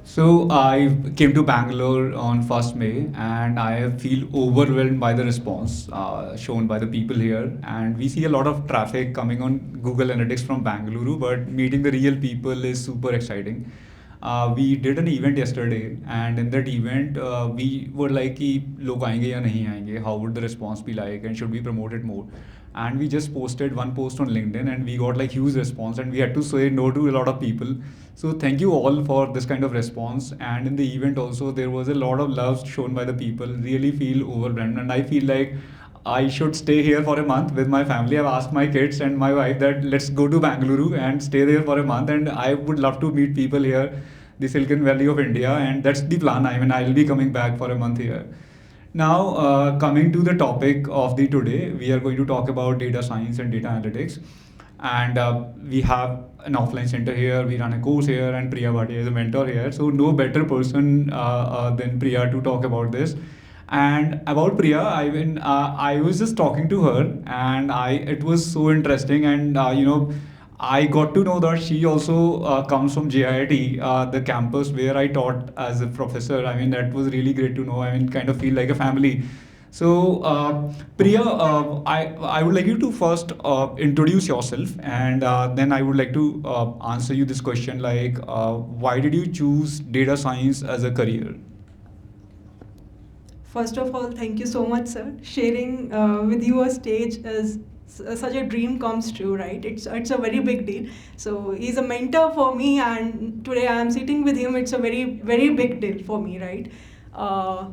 So I came to Bangalore on 1st May, and I feel overwhelmed by the response shown by the people here. And we see a lot of traffic coming on Google Analytics from Bangalore, but meeting the real people is super exciting. We did an event yesterday, and in that event, we were like, कि लोग आएंगे या नहीं आएंगे? How would the response be like, and should we promote it more? And we just posted one post on LinkedIn, and we got like huge response, and we had to say no to a lot of people. So thank you all for this kind of response. And in the event also, there was a lot of love shown by the people. Really feel overwhelmed, and I feel like I should stay here for a month with my family. I've asked my kids and my wife that let's go to Bangalore and stay there for a month. And I would love to meet people here, the Silicon Valley of India, and that's the plan. I mean, I'll be coming back for a month here. Now, coming to the topic of the today, we are going to talk about data science and data analytics. And we have an offline center here, we run a course here, and Priya Bhatia is a mentor here. So, no better person than Priya to talk about this. And about Priya, I was just talking to her, and it was so interesting. And I got to know that she also comes from JIT, the campus where I taught as a professor. I mean, that was really great to know. I mean, kind of feel like a family. So, Priya, I would like you to first introduce yourself, and then I would like to answer you this question like, why did you choose data science as a career? First of all, thank you so much, sir. Sharing with you a stage is such a dream comes true, right? It's a very big deal. So he's a mentor for me, and today I am sitting with him. It's a very big deal for me, right?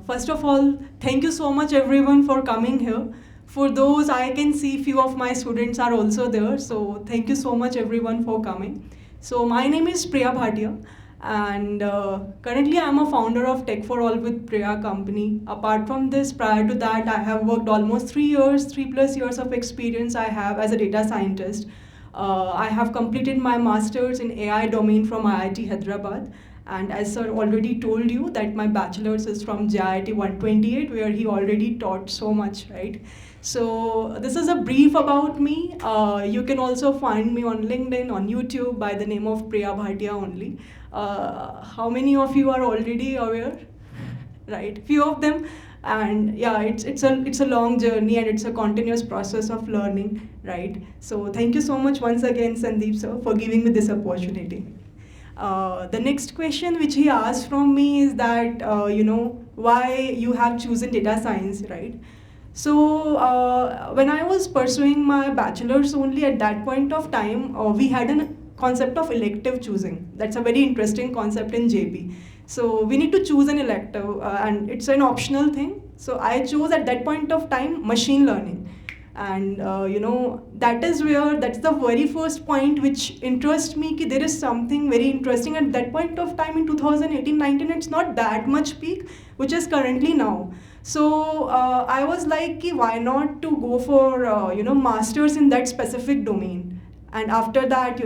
First of all, thank you so much everyone for coming here. For those, I can see few of my students are also there. So thank you so much everyone for coming. So my name is Priya Bhatia, and currently I'm a founder of Tech for All with Priya company. Apart from this, prior to that, I have worked almost 3 years, 3+ years of experience I have as a data scientist. I have completed my master's in AI domain from IIT Hyderabad. And as sir already told you that my bachelor's is from JIT 128, where he already taught so much, right? So this is a brief about me. You can also find me on LinkedIn, on YouTube by the name of Priya Bhatia only. How many of you are already aware? Right, few of them. And yeah, it's a long journey, and it's a continuous process of learning, right? So thank you so much once again, Sandeep sir, for giving me this opportunity. The next question which he asked from me is that why you have chosen data science, right? So when I was pursuing my bachelor's only at that point of time, we had a concept of elective choosing. That's a very interesting concept in JP. So we need to choose an elective, and it's an optional thing. So I chose at that point of time machine learning, and that's the very first point which interests me. Ki there is something very interesting at that point of time in 2018-19. It's not that much peak, which is currently now. So I was like, ki why not to go for masters in that specific domain. And after that,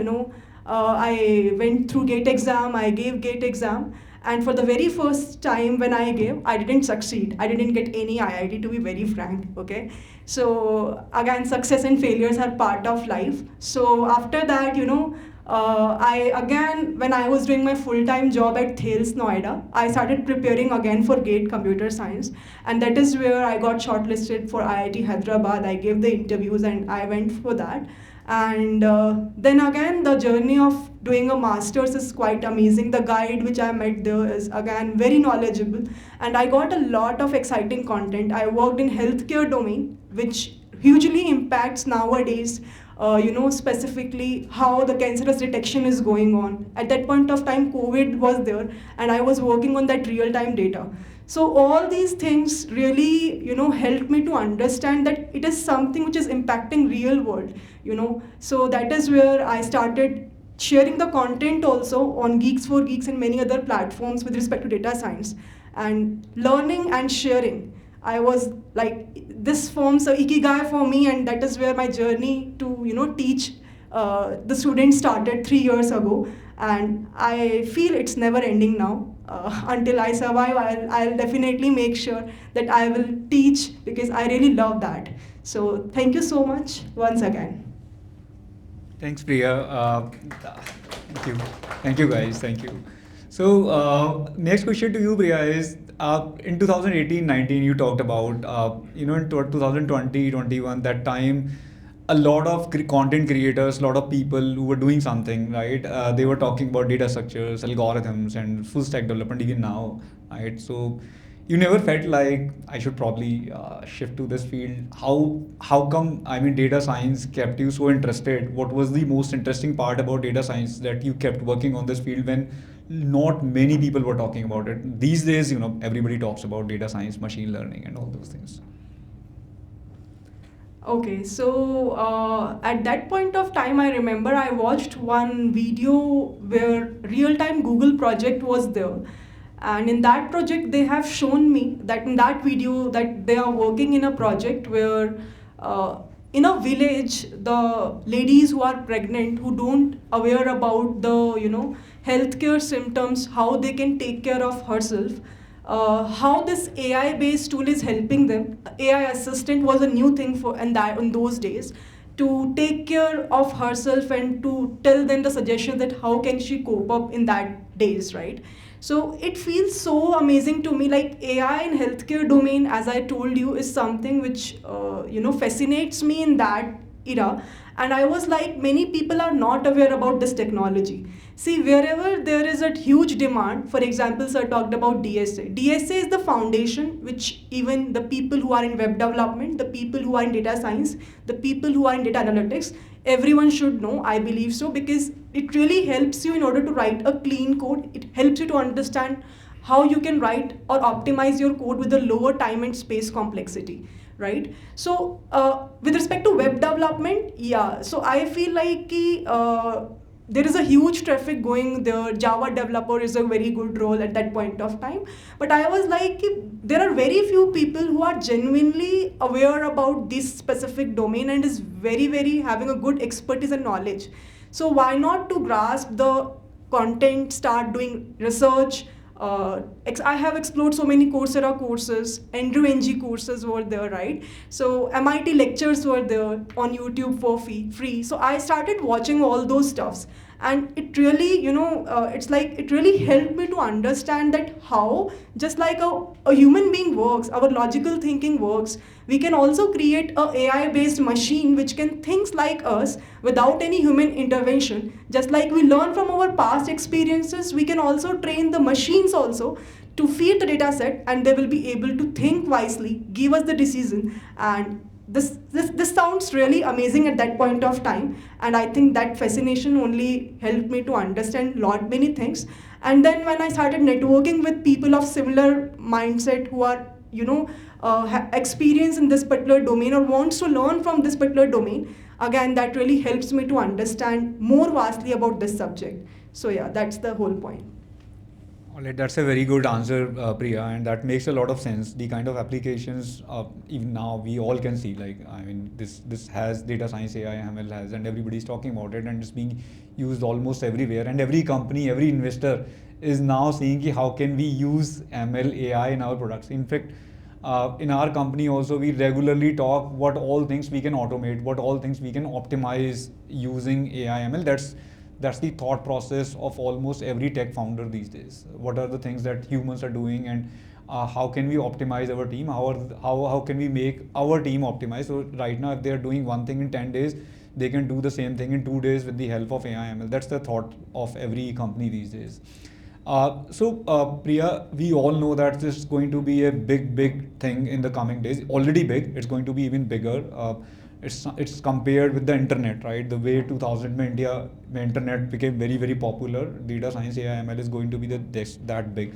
I went through gate exam. I gave gate exam. And for the very first time when I gave, I didn't succeed. I didn't get any IIT, to be very frank, okay? So again, success and failures are part of life. So after that, when I was doing my full-time job at Thales, Noida, I started preparing again for GATE Computer Science. And that is where I got shortlisted for IIT Hyderabad. I gave the interviews and I went for that. And then again, the journey of doing a master's is quite amazing. The guide which I met there is again very knowledgeable, and I got a lot of exciting content. I worked in healthcare domain, which hugely impacts nowadays. Specifically how the cancerous detection is going on. At that point of time, COVID was there, and I was working on that real-time data. So all these things really, helped me to understand that it is something which is impacting real world, So that is where I started sharing the content also on Geeks4Geeks and many other platforms with respect to data science. And learning and sharing. I was like, this forms a ikigai for me, and that is where my journey to, teach the students started 3 years ago. And I feel it's never ending now. Until I survive, I'll definitely make sure that I will teach, because I really love that. So thank you so much once again. Thanks, Priya. Thank you. Thank you, guys. Thank you. So, next question to you, Priya, is in 2018-19, you talked about, in 2020-21, that time, a lot of content creators, a lot of people who were doing something, right? They were talking about data structures, algorithms, and full stack development even now, right? So, you never felt like I should probably shift to this field. How come? I mean, data science kept you so interested. What was the most interesting part about data science that you kept working on this field when not many people were talking about it? These days, everybody talks about data science, machine learning, and all those things. Okay, so at that point of time, I remember I watched one video where real-time Google project was there. And in that project, they have shown me that in that video that they are working in a project where in a village, the ladies who are pregnant, who don't aware about the, healthcare symptoms, how they can take care of herself, how this AI based tool is helping them. AI assistant was a new thing for and that in those days to take care of herself and to tell them the suggestions that how can she cope up in that days, right? So it feels so amazing to me. Like AI in healthcare domain, as I told you, is something which fascinates me in that era. And I was like, many people are not aware about this technology. See, wherever there is a huge demand, for example, sir talked about DSA. DSA is the foundation which even the people who are in web development, the people who are in data science, the people who are in data analytics, everyone should know, I believe so, because it really helps you in order to write a clean code. It helps you to understand how you can write or optimize your code with a lower time and space complexity, right? So with respect to web development, yeah, so I feel like there is a huge traffic going there. Java developer is a very good role at that point of time. But I was like, there are very few people who are genuinely aware about this specific domain and is very, very having a good expertise and knowledge. So why not to grasp the content, start doing research. I have explored so many Coursera courses, Andrew NG courses were there, right? So MIT lectures were there on YouTube for free. So I started watching all those stuffs, and it really, it's like it really helped me to understand that how just like a human being works, our logical thinking works. We can also create a AI based machine which can think like us without any human intervention. Just like we learn from our past experiences, we can also train the machines also to feed the data set, and they will be able to think wisely, give us the decision. And this sounds really amazing at that point of time, and I think that fascination only helped me to understand lot many things. And then when I started networking with people of similar mindset who are experience in this particular domain or wants to learn from this particular domain, again that really helps me to understand more vastly about this subject. So yeah, that's the whole point. All right, that's a very good answer, Priya, and that makes a lot of sense. The kind of applications, even now, we all can see. Like, I mean, this has data science, AI, ML has, and everybody's talking about it, and it's being used almost everywhere. And every company, every investor is now seeing ki how can we use ML, AI in our products. In fact, in our company also, we regularly talk what all things we can automate, what all things we can optimize using AI, ML. That's the thought process of almost every tech founder these days. What are the things that humans are doing, and how can we optimize our team? How can we make our team optimize? So right now, if they are doing one thing in 10 days, they can do the same thing in 2 days with the help of AI ML. That's the thought of every company these days. Priya, we all know that this is going to be a big thing in the coming days. Already big. It's going to be even bigger. It's compared with the internet, right? The way 2000 में India में internet became very popular. Data science, AI, ML is going to be that big.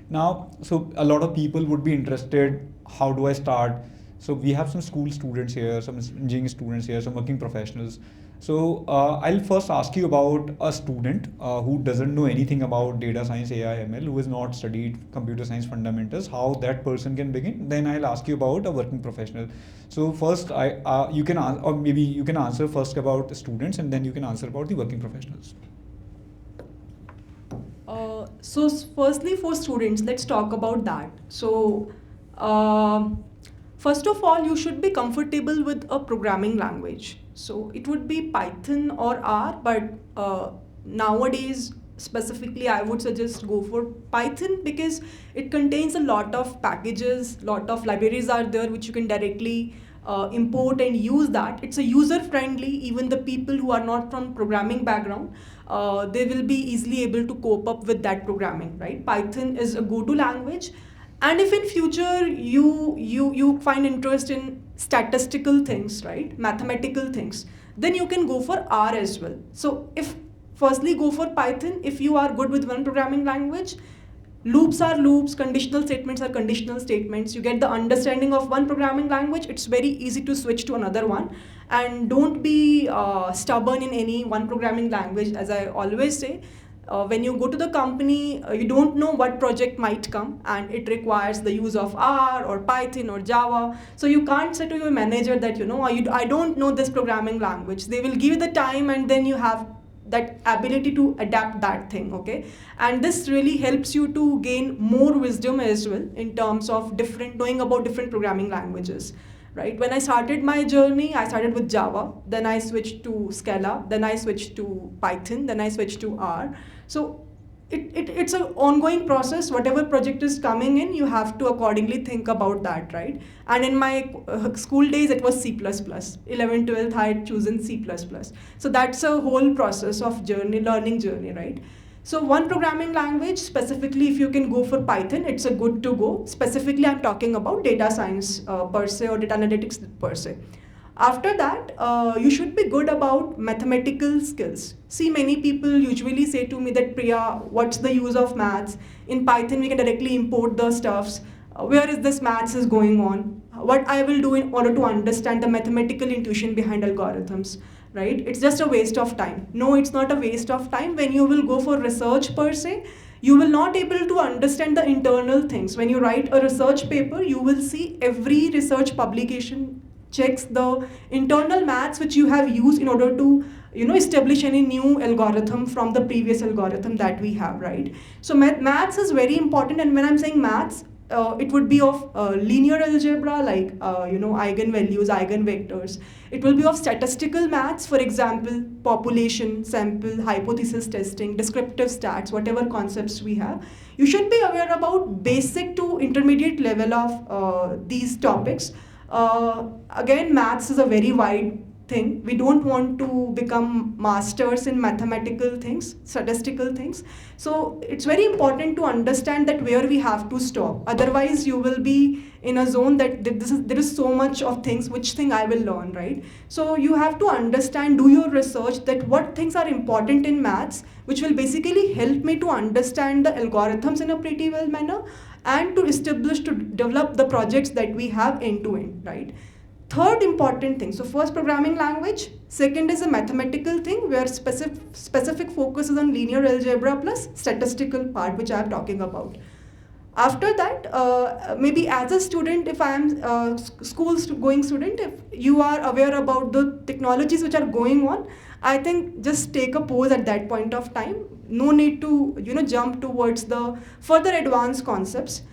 Now, so a lot of people would be interested. How do I start? So we have some school students here, some engineering students here, some working professionals. So I'll first ask you about a student who doesn't know anything about data science, AI, ML, who has not studied computer science fundamentals, how that person can begin. Then I'll ask you about a working professional. So first, you can or maybe you can answer first about the students, and then you can answer about the working professionals. So firstly, for students, let's talk about that. So first of all, you should be comfortable with a programming language. So it would be Python or R, but nowadays, specifically, I would suggest go for Python because it contains a lot of packages, lot of libraries are there which you can directly import and use that. It's a user friendly. Even the people who are not from programming background, they will be easily able to cope up with that programming, right? Python is a go-to language. And if in future you find interest in statistical things, right, mathematical things, then you can go for R as well. So if firstly go for Python if you are good with one programming language. Loops are loops, conditional statements are conditional statements. You get the understanding of one programming language, it's very easy to switch to another one. And don't be stubborn in any one programming language. As I always say, when you go to the company, you don't know what project might come and it requires the use of R or Python or Java. So you can't say to your manager that, I don't know this programming language. They will give you the time and then you have that ability to adapt that thing, okay? And this really helps you to gain more wisdom as well in terms of knowing about different programming languages, right? When I started my journey, I started with Java, then I switched to Scala, then I switched to Python, then I switched to R. So it's an ongoing process. Whatever project is coming in, you have to accordingly think about that, right? And in my school days, it was C++. 11, 12, I had chosen C++. So that's a whole process of learning journey, right? So one programming language, specifically if you can go for Python, it's a good to go. Specifically, I'm talking about data science per se or data analytics per se. After that, you should be good about mathematical skills. See, many people usually say to me that, Priya, what's the use of maths? In Python, we can directly import the stuffs. Where is this maths is going on? What I will do in order to understand the mathematical intuition behind algorithms, right? It's just a waste of time. No, it's not a waste of time. When you will go for research per se, you will not able to understand the internal things. When you write a research paper, you will see every research publication checks the internal maths which you have used in order to establish any new algorithm from the previous algorithm that we have, right? So maths is very important. And when I'm saying maths, it would be of linear algebra, like eigenvalues, eigenvectors. It will be of statistical maths, for example, population, sample, hypothesis testing, descriptive stats, whatever concepts we have. You should be aware about basic to intermediate level of these topics. Again, maths is a very wide thing. We don't want to become masters in mathematical things, statistical things. So it's very important to understand that where we have to stop. Otherwise, you will be in a zone that there is so much of things, which thing I will learn, right? So you have to understand, do your research, that what things are important in maths, which will basically help me to understand the algorithms in a pretty well manner and to develop the projects that we have end to end, right? Third important thing, so first programming language, second is a mathematical thing where specific focus is on linear algebra plus statistical part, which I am talking about. After that, maybe as a student, if I am a school going student, if you are aware about the technologies which are going on, I think just take a pause at that point of time. No need to jump towards the further advanced concepts.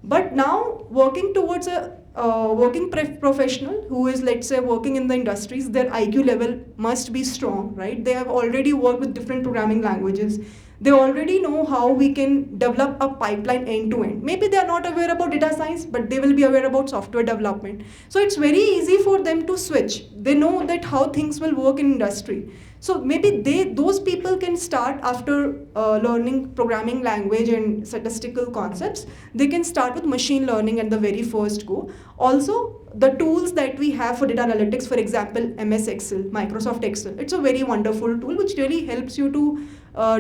But now working towards a working professional who is, let's say, working in the industries, their IQ level must be strong, right? They have already worked with different programming languages. They already know how we can develop a pipeline end to end. Maybe they are not aware about data science, but they will be aware about software development. So it's very easy for them to switch. They know that how things will work in industry. So maybe those people can start after learning programming language and statistical concepts. They can start with machine learning at the very first go. Also, the tools that we have for data analytics, for example, MS Excel, Microsoft Excel, it's a very wonderful tool which really helps you to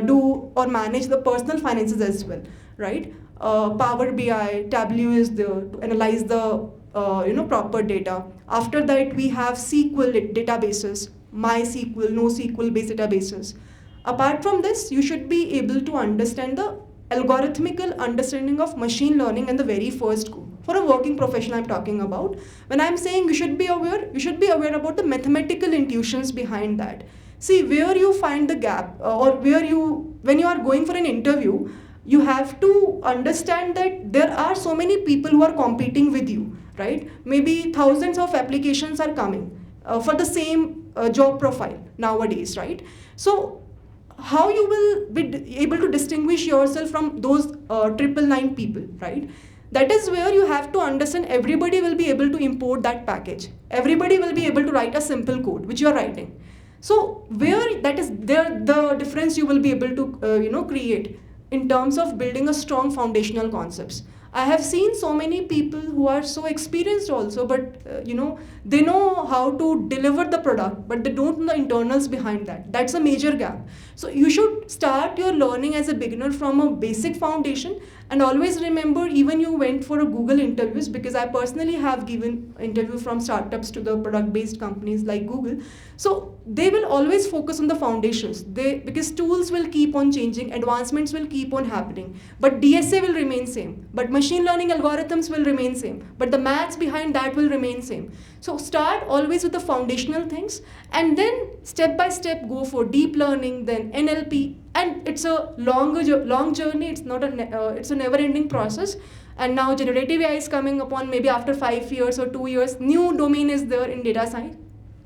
do or manage the personal finances as well, right? Power BI, Tableau is there to analyze the proper data. After that, we have SQL databases, MySQL, NoSQL based databases. Apart from this, you should be able to understand the algorithmical understanding of machine learning in the very first go. For a working professional, I'm talking about. When I'm saying you should be aware about the mathematical intuitions behind that. See, where you find the gap, or when you are going for an interview, you have to understand that there are so many people who are competing with you, right? Maybe thousands of applications are coming for the same job profile nowadays, right? So how you will be able to distinguish yourself from those 999 people, right? That is where you have to understand everybody will be able to import that package. Everybody will be able to write a simple code which you are writing. So where that is there, the difference you will be able to create in terms of building a strong foundational concepts. I have seen so many people who are so experienced also, but they know how to deliver the product, but they don't know the internals behind that. That's a major gap. So you should start your learning as a beginner from a basic foundation, and always remember, even you went for a Google interviews, because I personally have given interview from startups to the product based companies like Google. So they will always focus on the foundations. Because tools will keep on changing, advancements will keep on happening, but DSA will remain same, but machine learning algorithms will remain same, but the maths behind that will remain same. So start always with the foundational things, and then step by step go for deep learning, then NLP, and it's a long journey. It's not it's a never ending process. And now generative AI is coming upon, maybe after 5 years or 2 years, new domain is there in data science.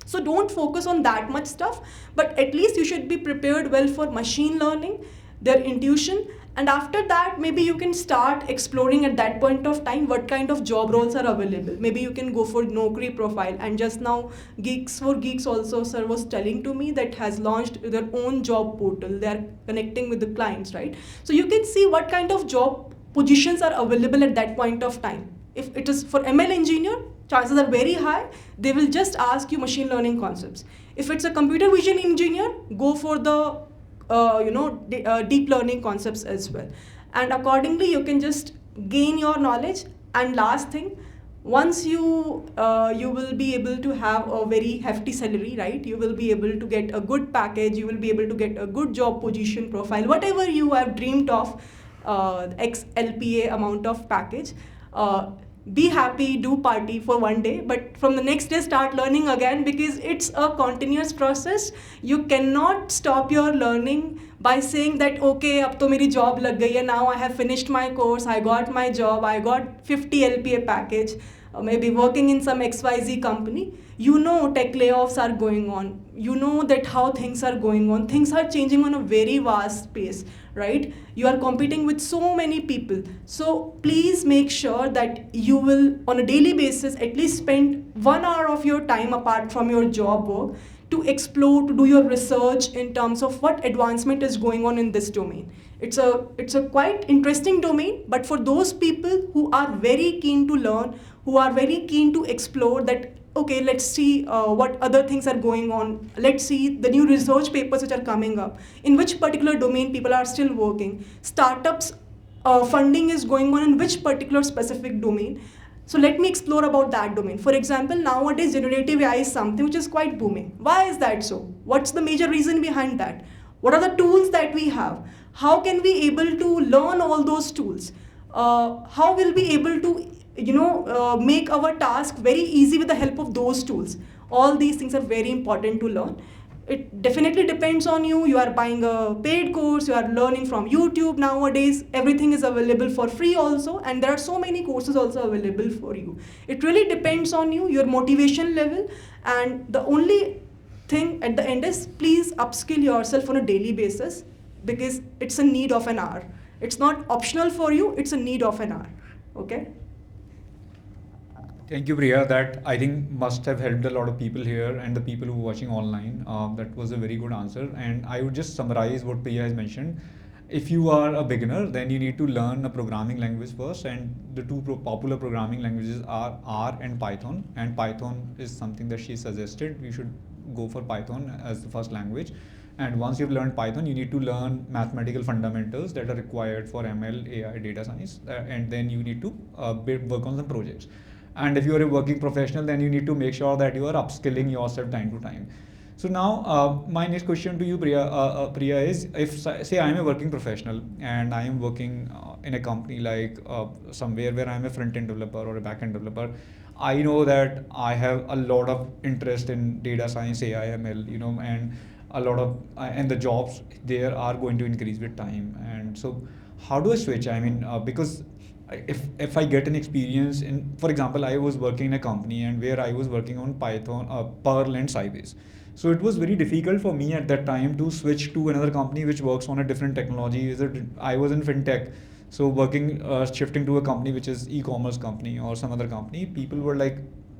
So don't focus on that much stuff, but at least you should be prepared well for machine learning, their intuition, and after that maybe you can start exploring at that point of time what kind of job roles are available. Maybe you can go for Naukri profile, and just now Geeks4Geeks also sir was telling to me that has launched their own job portal. They are connecting with the clients, right? So you can see what kind of job positions are available at that point of time. If it is for ML engineer, chances are very high they will just ask you machine learning concepts. If it's a computer vision engineer, go for the deep learning concepts as well. And accordingly you can just gain your knowledge. And last thing, once you will be able to have a very hefty salary, right? You will be able to get a good package, you will be able to get a good job position profile, whatever you have dreamed of, XLPA amount of package. Be happy, do party for one day, but from the next day start learning again, because it's a continuous process. You cannot stop your learning by saying that okay, ab to meri job lag gayi hai, now I have finished my course, I got my job, I got 50 LPA package, maybe working in some XYZ company. You know tech layoffs are going on, you know that how things are going on, things are changing on a very vast pace, right? You are competing with so many people. So please make sure that you will on a daily basis at least spend 1 hour of your time apart from your job work to explore, to do your research in terms of what advancement is going on in this domain. It's a quite interesting domain, but for those people who are very keen to learn, who are very keen to explore that, okay, let's see what other things are going on. Let's see the new research papers which are coming up, in which particular domain people are still working. Startups funding is going on in which particular specific domain. So let me explore about that domain. For example, nowadays generative AI is something which is quite booming. Why is that so? What's the major reason behind that? What are the tools that we have? How can we able to learn all those tools? How will we able to make our task very easy with the help of those tools? All these things are very important to learn. It definitely depends on you. You are buying a paid course, you are learning from YouTube nowadays. Everything is available for free also, and there are so many courses also available for you. It really depends on you, your motivation level, and the only thing at the end is please upskill yourself on a daily basis, because it's a need of an hour. It's not optional for you, it's a need of an hour. Okay? Thank you, Priya. That I think must have helped a lot of people here and the people who are watching online. That was a very good answer. And I would just summarize what Priya has mentioned. If you are a beginner, then you need to learn a programming language first. And the two popular programming languages are R and Python. And Python is something that she suggested. You should go for Python as the first language. And once you've learned Python, you need to learn mathematical fundamentals that are required for ML, AI, data science. And then you need to work on some projects. And if you are a working professional, then you need to make sure that you are upskilling yourself time to time. So now my next question to you, Priya, is if say I am a working professional and I am working in a company like somewhere where I am a front-end developer or a back-end developer, I know that I have a lot of interest in data science, AI, ML, and a lot of and the jobs there are going to increase with time. And so how do I switch? I mean, because if I get an experience in, for example, I was working in a company and where I was working on Python, Perl and Sybase. So it was very difficult for me at that time to switch to another company which works on a different technology. I was in fintech, so working, shifting to a company which is e-commerce company or some other company, people were like,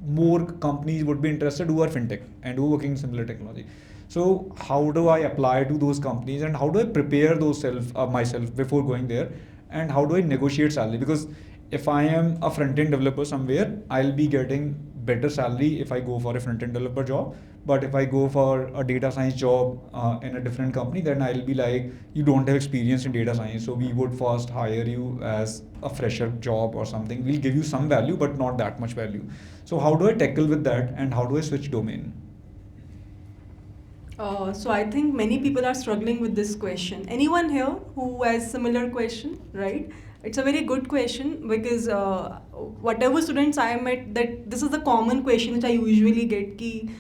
more companies would be interested who are fintech and who are working in similar technology. So how do I apply to those companies, and how do I prepare myself before going there, and how do I negotiate salary? Because if I am a front end developer somewhere, I'll be getting better salary if I go for a front end developer job. But if I go for a data science job in a different company, then I'll be like, you don't have experience in data science, so we would first hire you as a fresher job or something. We'll give you some value, but not that much value. So how do I tackle with that, and how do I switch domain? So I think many people are struggling with this question. Anyone here who has similar question, right? It's a very good question because whatever students I met, that this is the common question which I usually get. Ki,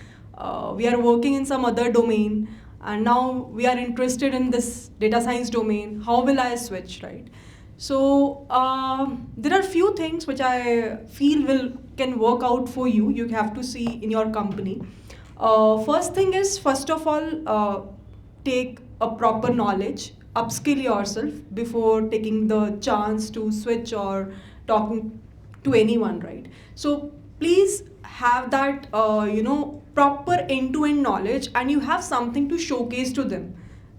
we are working in some other domain and now we are interested in this data science domain. How will I switch, right? So there are few things which I feel can work out for you. You have to see in your company. First thing is, first of all, take a proper knowledge, upskill yourself before taking the chance to switch or talking to anyone, right? So please have that, proper end-to-end knowledge, and you have something to showcase to them.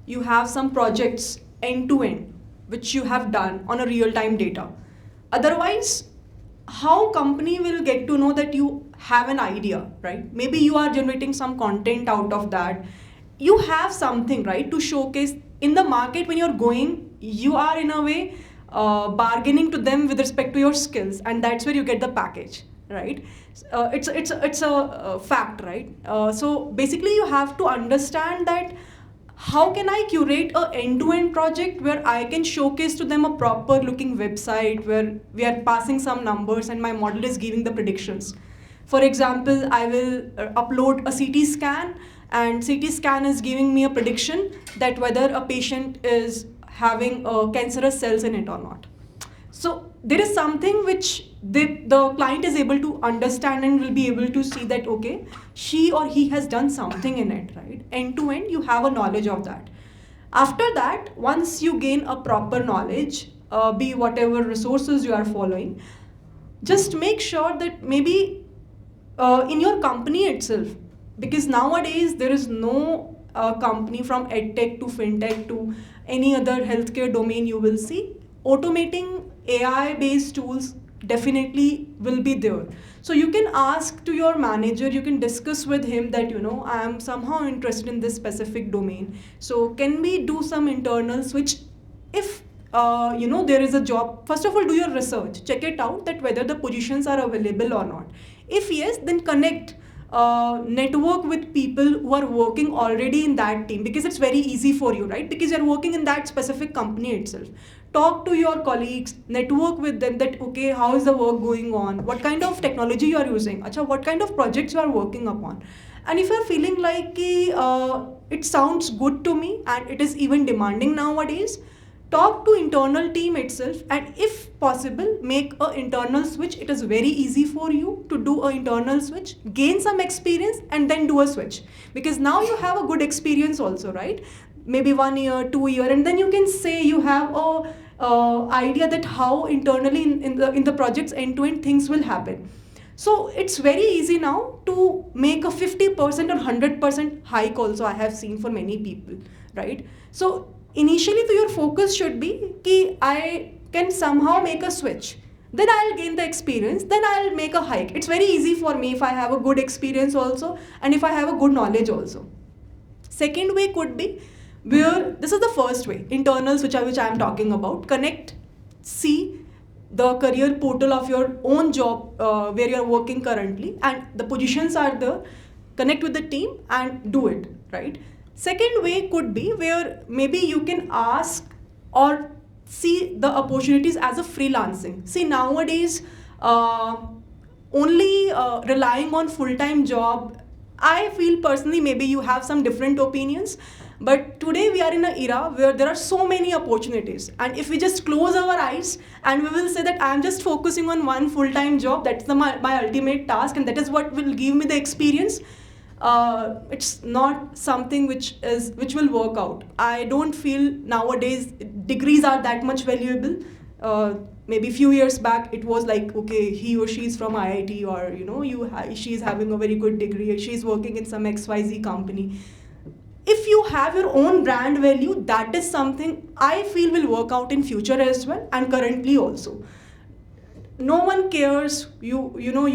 You have some projects end-to-end which you have done on a real-time data. Otherwise, how company will get to know that you have an idea, right? Maybe you are generating some content out of that. You have something, right, to showcase in the market. When you're going, you are in a way bargaining to them with respect to your skills, and that's where you get the package, right? It's a fact, right? So basically you have to understand that how can I curate a end-to-end project where I can showcase to them a proper looking website where we are passing some numbers and my model is giving the predictions. For example, I will upload a CT scan, and CT scan is giving me a prediction that whether a patient is having cancerous cells in it or not. So there is something which the client is able to understand and will be able to see that, okay, she or he has done something in it, right? End to end, you have a knowledge of that. After that, once you gain a proper knowledge, be whatever resources you are following, just make sure that maybe in your company itself, because nowadays there is no company from edtech to fintech to any other healthcare domain you will see, automating AI based tools definitely will be there. So you can ask to your manager, you can discuss with him that, I am somehow interested in this specific domain. So can we do some internal switch? If there is a job, first of all, do your research, check it out that whether the positions are available or not. If yes, then connect, network with people who are working already in that team, because it's very easy for you, right? Because you're working in that specific company itself. Talk to your colleagues, network with them that, okay, how is the work going on? What kind of technology you are using? Acha, what kind of projects you are working upon? And if you're feeling like it sounds good to me and it is even demanding nowadays, talk to internal team itself, and if possible, make an internal switch. It is very easy for you to do an internal switch, gain some experience, and then do a switch. Because now you have a good experience also, right? Maybe 1 year, 2 year, and then you can say you have a idea that how internally in the projects end to end things will happen. So it's very easy now to make a 50% or 100% hike also, I have seen for many people, right? So initially your focus should be कि I can somehow make a switch. Then I'll gain the experience, then I'll make a hike. It's very easy for me if I have a good experience also and if I have a good knowledge also. Second way could be where, this is the first way, internals which I am talking about. Connect, see the career portal of your own job where you are working currently and the positions are there. Connect with the team and do it, right? Second way could be where maybe you can ask or see the opportunities as a freelancing. See, nowadays only relying on full-time job, I feel personally, maybe you have some different opinions, but today we are in an era where there are so many opportunities, and if we just close our eyes and we will say that I am just focusing on one full-time job, that's my ultimate task and that is what will give me the experience, it's not something which will work out. I don't feel nowadays degrees are that much valuable. Maybe a few years back it was like, okay, he or she is from IIT, or she's having a very good degree, she's working in some XYZ company. If you have your own brand value, that is something I feel will work out in future as well, and currently also. No one cares you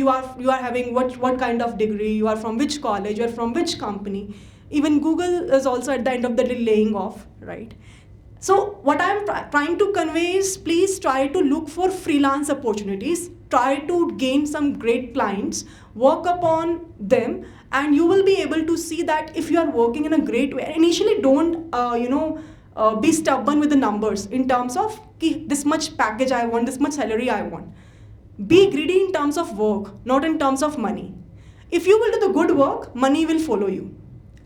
are having what kind of degree, you are from which college, you are from which company. Even Google is also at the end of the day laying off, right? So what I'm trying to convey is, please try to look for freelance opportunities, try to gain some great clients, work upon them, and you will be able to see that if you are working in a great way. Initially, don't be stubborn with the numbers in terms of this much package I want, this much salary I want. Be greedy in terms of work, not in terms of money. If you will do the good work, money will follow you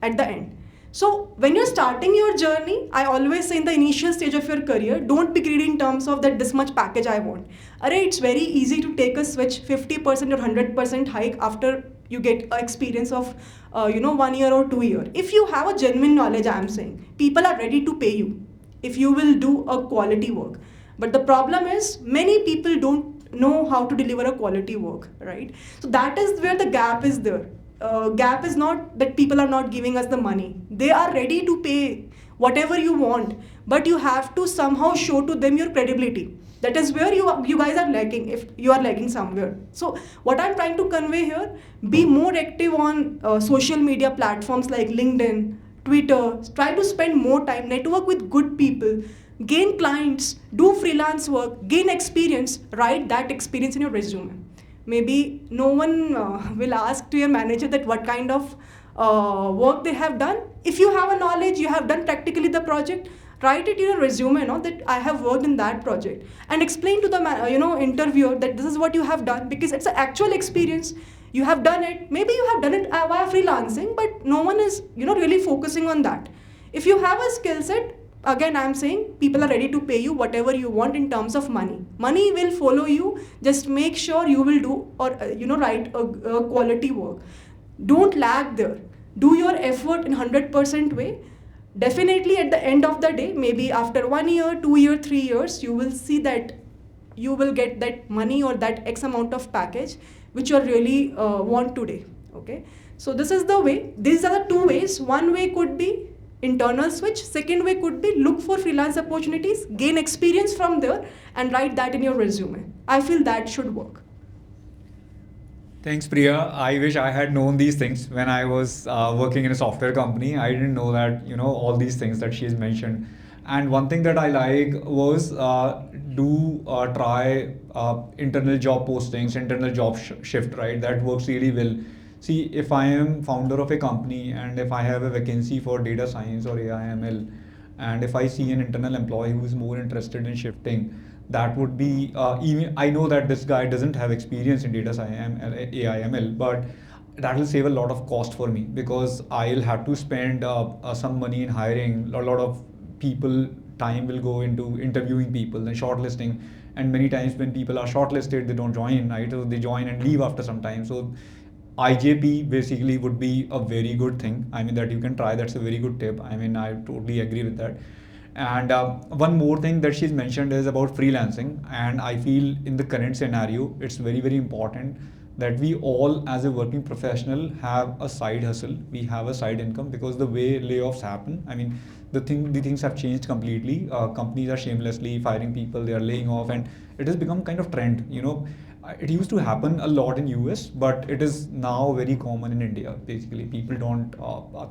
at the end. So when you're starting your journey, I always say in the initial stage of your career, don't be greedy in terms of that this much package I want. It's very easy to take a switch 50% or 100% hike after you get experience of 1 year or 2 year. If you have a genuine knowledge, I am saying, people are ready to pay you if you will do a quality work. But the problem is, many people don't know how to deliver a quality work, right? So that is where the gap is there. Gap is not that people are not giving us the money. They are ready to pay whatever you want, but you have to somehow show to them your credibility. That is where you guys are lacking, if you are lagging somewhere. So what I'm trying to convey here, be more active on social media platforms like LinkedIn, Twitter. Try to spend more time, network with good people, gain clients, do freelance work, gain experience, write that experience in your resume. Maybe no one will ask to your manager that what kind of work they have done. If you have a knowledge, you have done practically the project, write it in your resume, that I have worked in that project, and explain to the interviewer that this is what you have done, because it's an actual experience. You have done it. Maybe you have done it via freelancing, but no one is really focusing on that. If you have a skill set, again I'm saying, people are ready to pay you whatever you want in terms of money will follow you. Just make sure you will do, or write a quality work. Don't lag there. Do your effort in 100% way. Definitely at the end of the day, maybe after 1 year, 2 year, 3 years, you will see that you will get that money or that X amount of package which you really want today. Okay, so this is the way. These are the two ways. One way could be internal switch. Second way could be look for freelance opportunities, gain experience from there, and write that in your resume. I feel that should work. Thanks, Priya. I wish I had known these things when I was working in a software company. I didn't know that, all these things that she has mentioned. And one thing that I like was do try internal job postings, internal job shift, right? That works really well. See, if I am founder of a company and if I have a vacancy for data science or AI ML, and if I see an internal employee who is more interested in shifting, that would be even I know that this guy doesn't have experience in data science, AI ML, but that will save a lot of cost for me because I'll have to spend some money in hiring. A lot of people time will go into interviewing people and shortlisting, and many times when people are shortlisted they don't join, right? So they join and leave after some time. So IJP basically would be a very good thing. I mean, that you can try. That's a very good tip. I mean, I totally agree with that. And one more thing that she's mentioned is about freelancing. And I feel in the current scenario, it's very, very important that we all, as a working professional, have a side hustle. We have a side income because the way layoffs happen, I mean, the things have changed completely. Companies are shamelessly firing people. They are laying off, and it has become kind of trend. It used to happen a lot in US, but it is now very common in India. Basically, people don't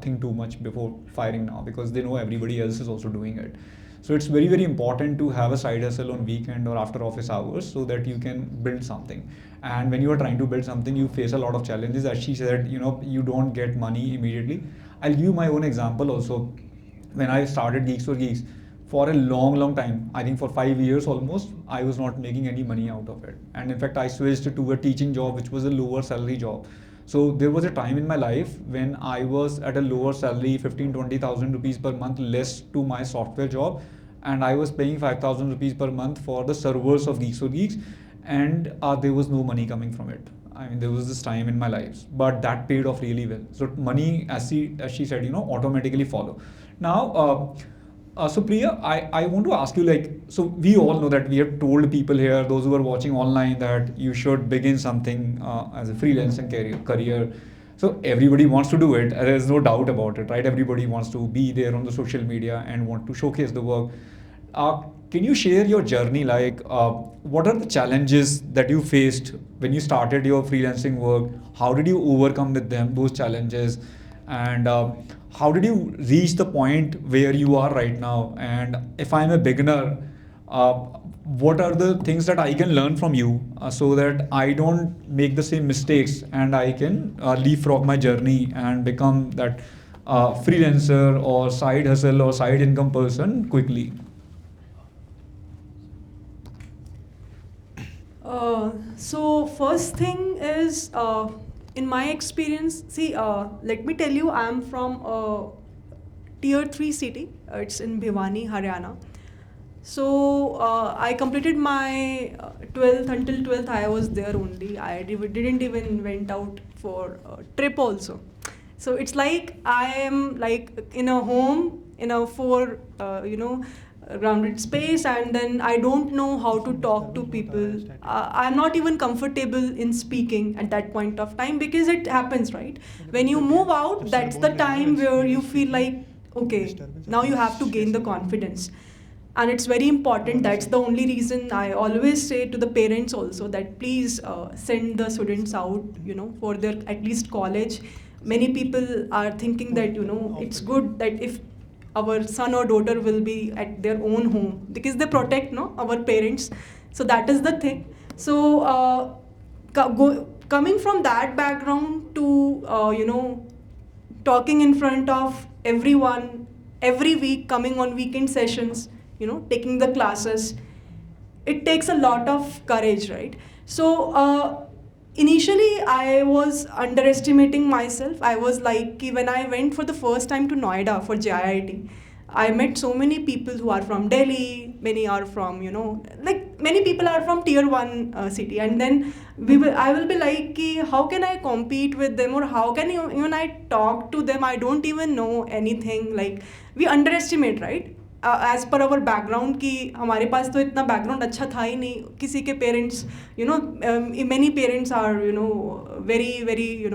think too much before firing now because they know everybody else is also doing it. So it's very, very important to have a side hustle on weekend or after office hours so that you can build something. And when you are trying to build something, you face a lot of challenges. As she said, you don't get money immediately. I'll give you my own example also. When I started Geeks for Geeks, for a long, long time, I think for 5 years almost, I was not making any money out of it. And in fact, I switched to a teaching job, which was a lower salary job. So there was a time in my life when I was at a lower salary, 15,000-20,000 rupees per month, less to my software job. And I was paying 5,000 rupees per month for the servers of Geeks for Geeks. And there was no money coming from it. I mean, there was this time in my life, but that paid off really well. So money, as she said, automatically follow. Now, so Priya, I want to ask you, like, so we all know that we have told people here, those who are watching online, that you should begin something as a freelancing career. So everybody wants to do it. There is no doubt about it, right? Everybody wants to be there on the social media and want to showcase the work. Can you share your journey? Like, what are the challenges that you faced when you started your freelancing work? How did you overcome with them those challenges? And how did you reach the point where you are right now? And if I'm a beginner, uh, what are the things that I can learn from you so that I don't make the same mistakes and I can leapfrog my journey and become that freelancer or side hustle or side income person quickly? So first thing is, in my experience, see, let me tell you, I'm from a tier 3 city. It's in Bhiwani, Haryana. So I completed my 12th. Until 12th I was there only. I didn't even went out for a trip also. So it's like I am like in a home in a four grounded space, and then I don't know how to talk to people. I'm not even comfortable in speaking at that point of time, because it happens, right? When you move out, that's the time where you feel like, okay, now you have to gain the confidence. And it's very important. That's the only reason I always say to the parents also that please send the students out, for their at least college. Many people are thinking that, it's good that if our son or daughter will be at their own home, because they protect, no, our parents. So that is the thing. So coming from that background to talking in front of everyone every week, coming on weekend sessions, taking the classes, it takes a lot of courage, right? So initially I was underestimating myself. I was like, when I went for the first time to Noida for JIIT, I met so many people who are from Delhi. Many are from, like many people are from tier 1 city, and then I will be like, how can I compete with them, or how can even I talk to them? I don't even know anything. Like, we underestimate, right? As per our background कि हमारे पास तो इतना background अच्छा था ही नहीं. किसी के parents, many parents are, very very,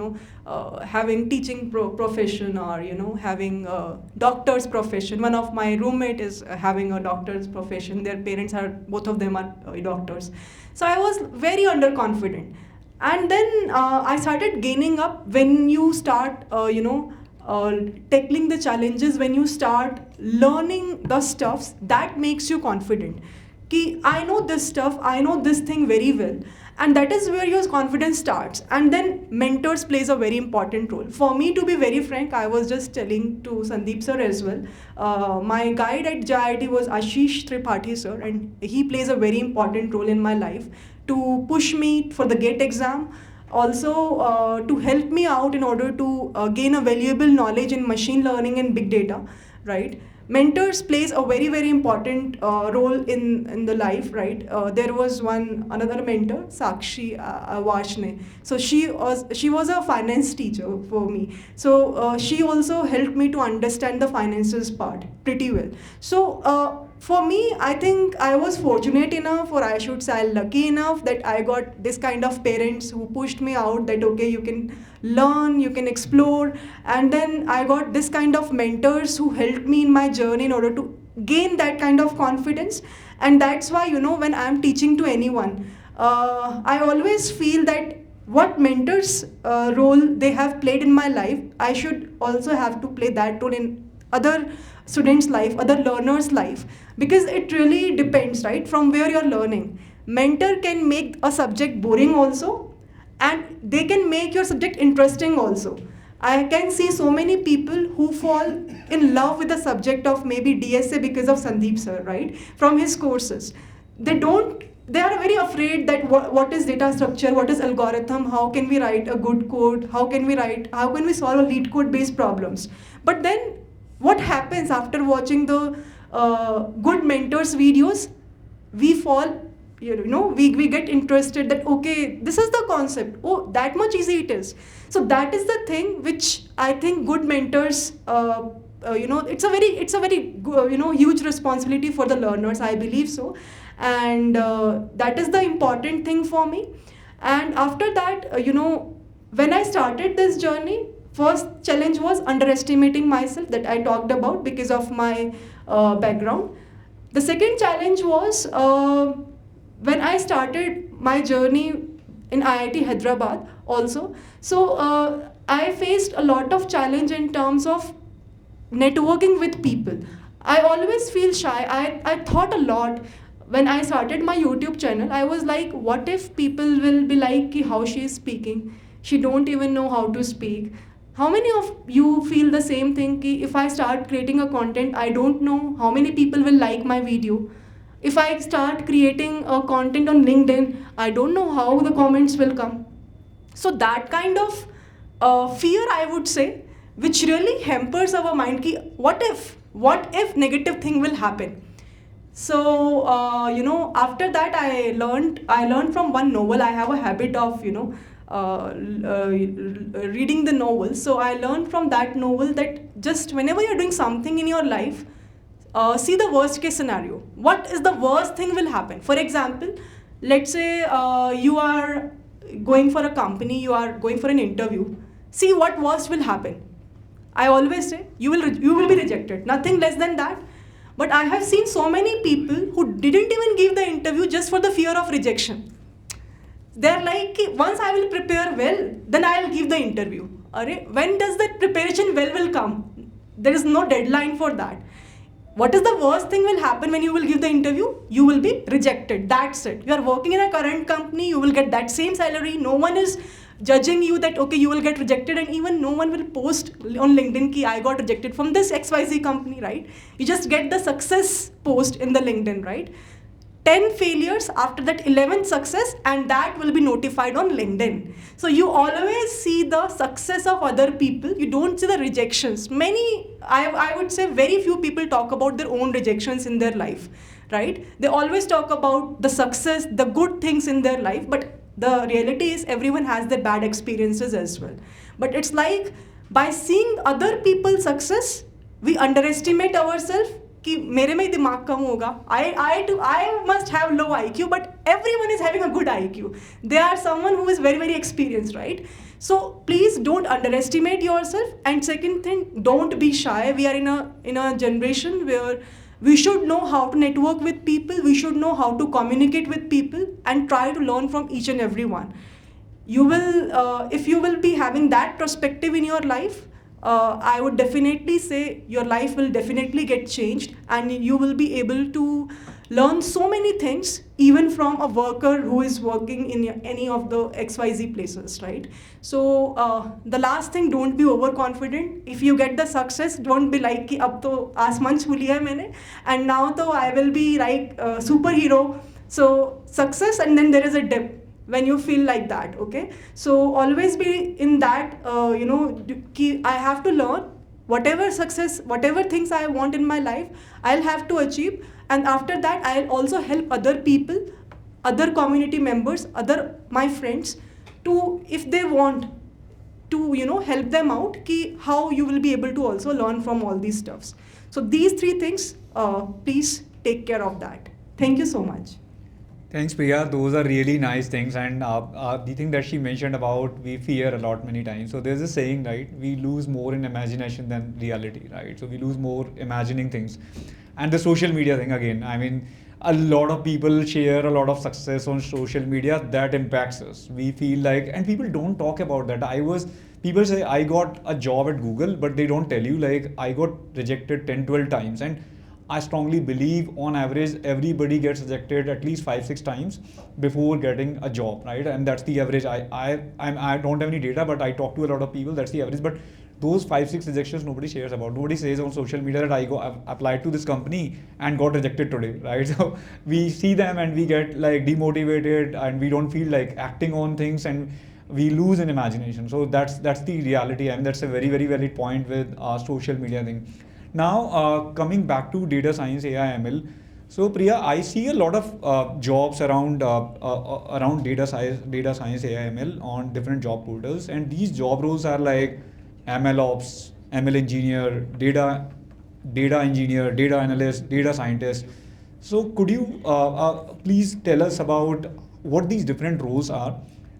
having teaching profession, or having a doctor's profession. One of my roommate is having a doctor's profession. Their parents are, both of them are doctors. So I was very underconfident, and then I started gaining up. When you start tackling the challenges, when you start learning the stuffs, that makes you confident. Ki I know this stuff, I know this thing very well, and that is where your confidence starts. And then mentors plays a very important role. For me, to be very frank, I was just telling to Sandeep sir as well, my guide at JIIT was Ashish Tripathi sir, and he plays a very important role in my life to push me for the GATE exam. Also to help me out in order to gain a valuable knowledge in machine learning and big data, right? Mentors plays a very very important role in the life, right? There was another mentor, Sakshi Vashne. So she was a finance teacher for me. So she also helped me to understand the finances part pretty well. So for me, I think I was fortunate enough, or I should say lucky enough, that I got this kind of parents who pushed me out, that okay, you can learn, you can explore. And then I got this kind of mentors who helped me in my journey in order to gain that kind of confidence. And that's why, when I'm teaching to anyone, I always feel that what mentors role they have played in my life, I should also have to play that role in other students' life, other learners' life, because it really depends, right, from where you're learning. Mentor can make a subject boring also, and they can make your subject interesting also. I can see so many people who fall in love with the subject of maybe DSA because of Sandeep sir, right, from his courses. They are very afraid that what is data structure, what is algorithm, how can we write a good code, how can we solve a lead code based problems. But then what happens after watching the good mentors videos? We fall we get interested that okay, this is the concept, oh, that much easy it is. So that is the thing which I think good mentors, it's a very huge responsibility for the learners, I believe so. And that is the important thing for me. And after that, when I started this journey, first challenge was underestimating myself, that I talked about because of my background. The second challenge was when I started my journey in IIT Hyderabad also. So I faced a lot of challenge in terms of networking with people. I always feel shy. I thought a lot when I started my YouTube channel. I was like, what if people will be like, "Ki, how she is speaking? She don't even know how to speak." How many of you feel the same thing? Ki, if I start creating a content, I don't know how many people will like my video. If I start creating a content on LinkedIn, I don't know how the comments will come. So that kind of fear, I would say, which really hampers our mind, ki what if negative thing will happen. So after that I learned from one novel. I have a habit of reading the novel. So I learned from that novel that just whenever you're doing something in your life, see the worst case scenario. What is the worst thing will happen? For example, let's say you are going for a company, you are going for an interview. See what worst will happen. I always say you will be rejected. Nothing less than that. But I have seen so many people who didn't even give the interview just for the fear of rejection. They're like, once I will prepare well, then I'll give the interview. When does that preparation well will come? There is no deadline for that. What is the worst thing will happen when you will give the interview? You will be rejected. That's it. You are working in a current company, you will get that same salary. No one is judging you that okay, you will get rejected, and even no one will post on LinkedIn ki I got rejected from this XYZ company, right? You just get the success post in the LinkedIn, right? 10 failures, after that 11th success, and that will be notified on LinkedIn. So you always see the success of other people, you don't see the rejections. I would say very few people talk about their own rejections in their life, right? They always talk about the success, the good things in their life, but the reality is everyone has their bad experiences as well. But it's like by seeing other people's success, we underestimate ourselves कि मेरे में ही दिमाग कम होगा. I must have low IQ, but everyone is having a good IQ. They are someone who is very, very experienced, right? So please don't underestimate yourself. And second thing, don't be shy. We are in a generation where we should know how to network with people. We should know how to communicate with people and try to learn from each and every one. You will, if you will be having that perspective in your life, I would definitely say your life will definitely get changed, and you will be able to learn so many things, even from a worker who is working in any of the XYZ places, right? So the last thing, don't be overconfident. If you get the success, don't be like कि अब तो आसमान छू लिया है मैंने, and now तो I will be like superhero. So success, and then there is a dip when you feel like that, okay? So always be in that, I have to learn whatever success, whatever things I want in my life, I'll have to achieve. And after that, I'll also help other people, other community members, other my friends, to, if they want to, help them out, ki how you will be able to also learn from all these stuffs. So these three things, please take care of that. Thank you so much. Thanks, Priya. Those are really nice things. And the thing that she mentioned about we fear a lot many times. So there's a saying, right? We lose more in imagination than reality, right? So we lose more imagining things. And the social media thing again, I mean, a lot of people share a lot of success on social media that impacts us. We feel like, and people don't talk about that. People say I got a job at Google, but they don't tell you like I got rejected 10, 12 times. And I strongly believe on average everybody gets rejected at least 5, 6 times before getting a job, right? And that's the average. I don't have any data, but I talk to a lot of people. That's the average. But those 5, 6 rejections nobody shares about. Nobody says on social media that I've applied to this company and got rejected today, right? So we see them and we get like demotivated and we don't feel like acting on things and we lose in imagination. So that's the reality. I mean, that's a very, very valid point with social media thing. Now, coming back to data science, AI, ML, So Priya, I see a lot of jobs around data science, AI, ML on different job portals, and these job roles are like ML ops, ML engineer, data engineer, data analyst, data scientist. So could you please tell us about what these different roles are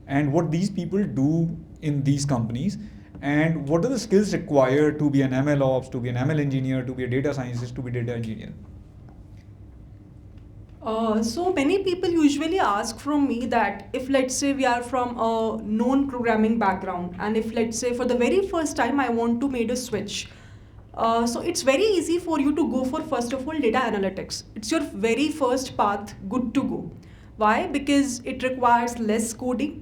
and what these people do in these companies, and what are the skills required to be an ML ops, to be an ML engineer, to be a data scientist, to be a data engineer? So many people usually ask from me that if, let's say, we are from a known programming background, and if, let's say, for the very first time I want to make a switch, so it's very easy for you to go for, first of all, data analytics. It's your very first path, good to go. Why? Because it requires less coding.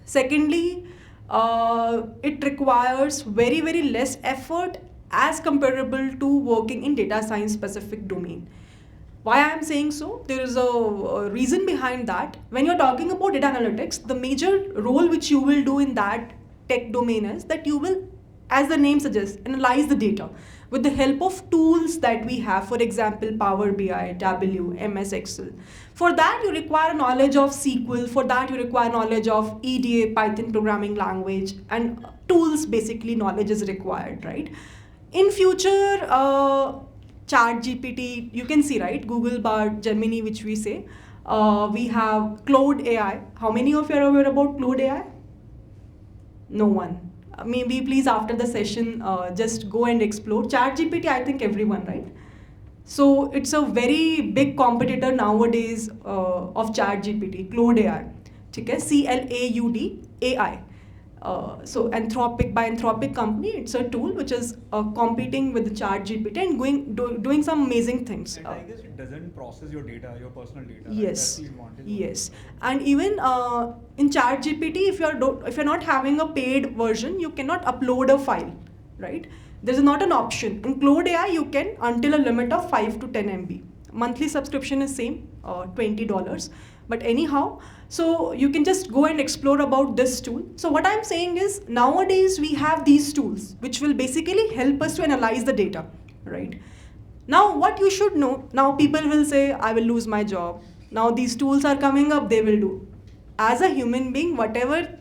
Secondly, it requires very, very less effort as comparable to working in data science specific domain. Why I am saying so? There is a reason behind that. When you're talking about data analytics, the major role which you will do in that tech domain is that you will, as the name suggests, analyze the data with the help of tools that we have, for example, Power BI, W, MS Excel. For that, you require knowledge of SQL. For that, you require knowledge of EDA, Python programming language, and tools, basically, knowledge is required, right? In future, Chat GPT, you can see, right? Google Bard, Gemini, which we say. We have Cloud AI. How many of you are aware about Cloud AI? No one. Maybe please after the session, just go and explore. Chat GPT, I think everyone, right? So it's a very big competitor nowadays of Chat GPT, Cloud AI. Okay? CLAUD AI. So Anthropic company, it's a tool which is competing with the Chat GPT and doing some amazing things. And I guess it doesn't process your data, your personal data. Right? Yes. That's the advantage. Yes. And even in Chat GPT, if you're not having a paid version, you cannot upload a file, right? There's not an option. In Cloud AI, you can until a limit of 5 to 10 MB. Monthly subscription is same, $20. But anyhow, so you can just go and explore about this tool. So what I'm saying is, nowadays we have these tools which will basically help us to analyze the data, right? Now what you should know, now people will say, I will lose my job. Now these tools are coming up, they will do. As a human being, whatever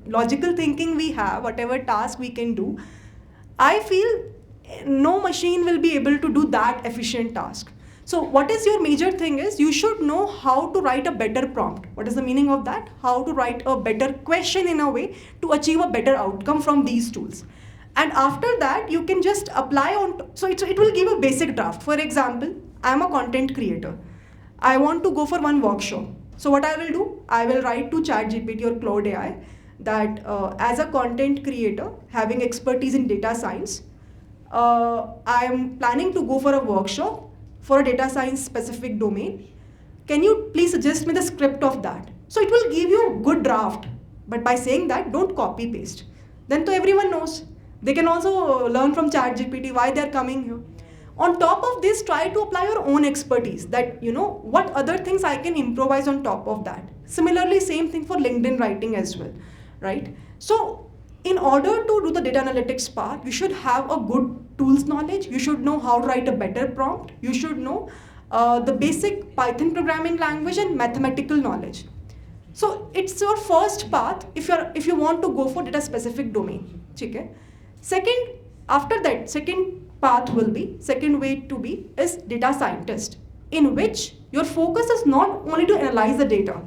logical thinking we have, whatever task we can do, I feel no machine will be able to do that efficient task. So what is your major thing is, you should know how to write a better prompt. What is the meaning of that? How to write a better question in a way to achieve a better outcome from these tools. And after that, you can just apply on, so it will give a basic draft. For example, I am a content creator. I want to go for one workshop. So what I will do, I will write to ChatGPT or Cloud AI that as a content creator having expertise in data science, I am planning to go for a workshop for a data science specific domain. Can you please suggest me the script of that? So it will give you a good draft. But by saying that, don't copy paste. Then to everyone knows. They can also learn from ChatGPT why they are coming here. On top of this, try to apply your own expertise, that what other things I can improvise on top of that. Similarly, same thing for LinkedIn writing as well, right? So in order to do the data analytics part, you should have a good tools knowledge. You should know how to write a better prompt. You should know the basic Python programming language and mathematical knowledge. So it's your first path if you want to go for data specific domain. Okay? Second, after that, second way to be is data scientist, in which your focus is not only to analyze the data,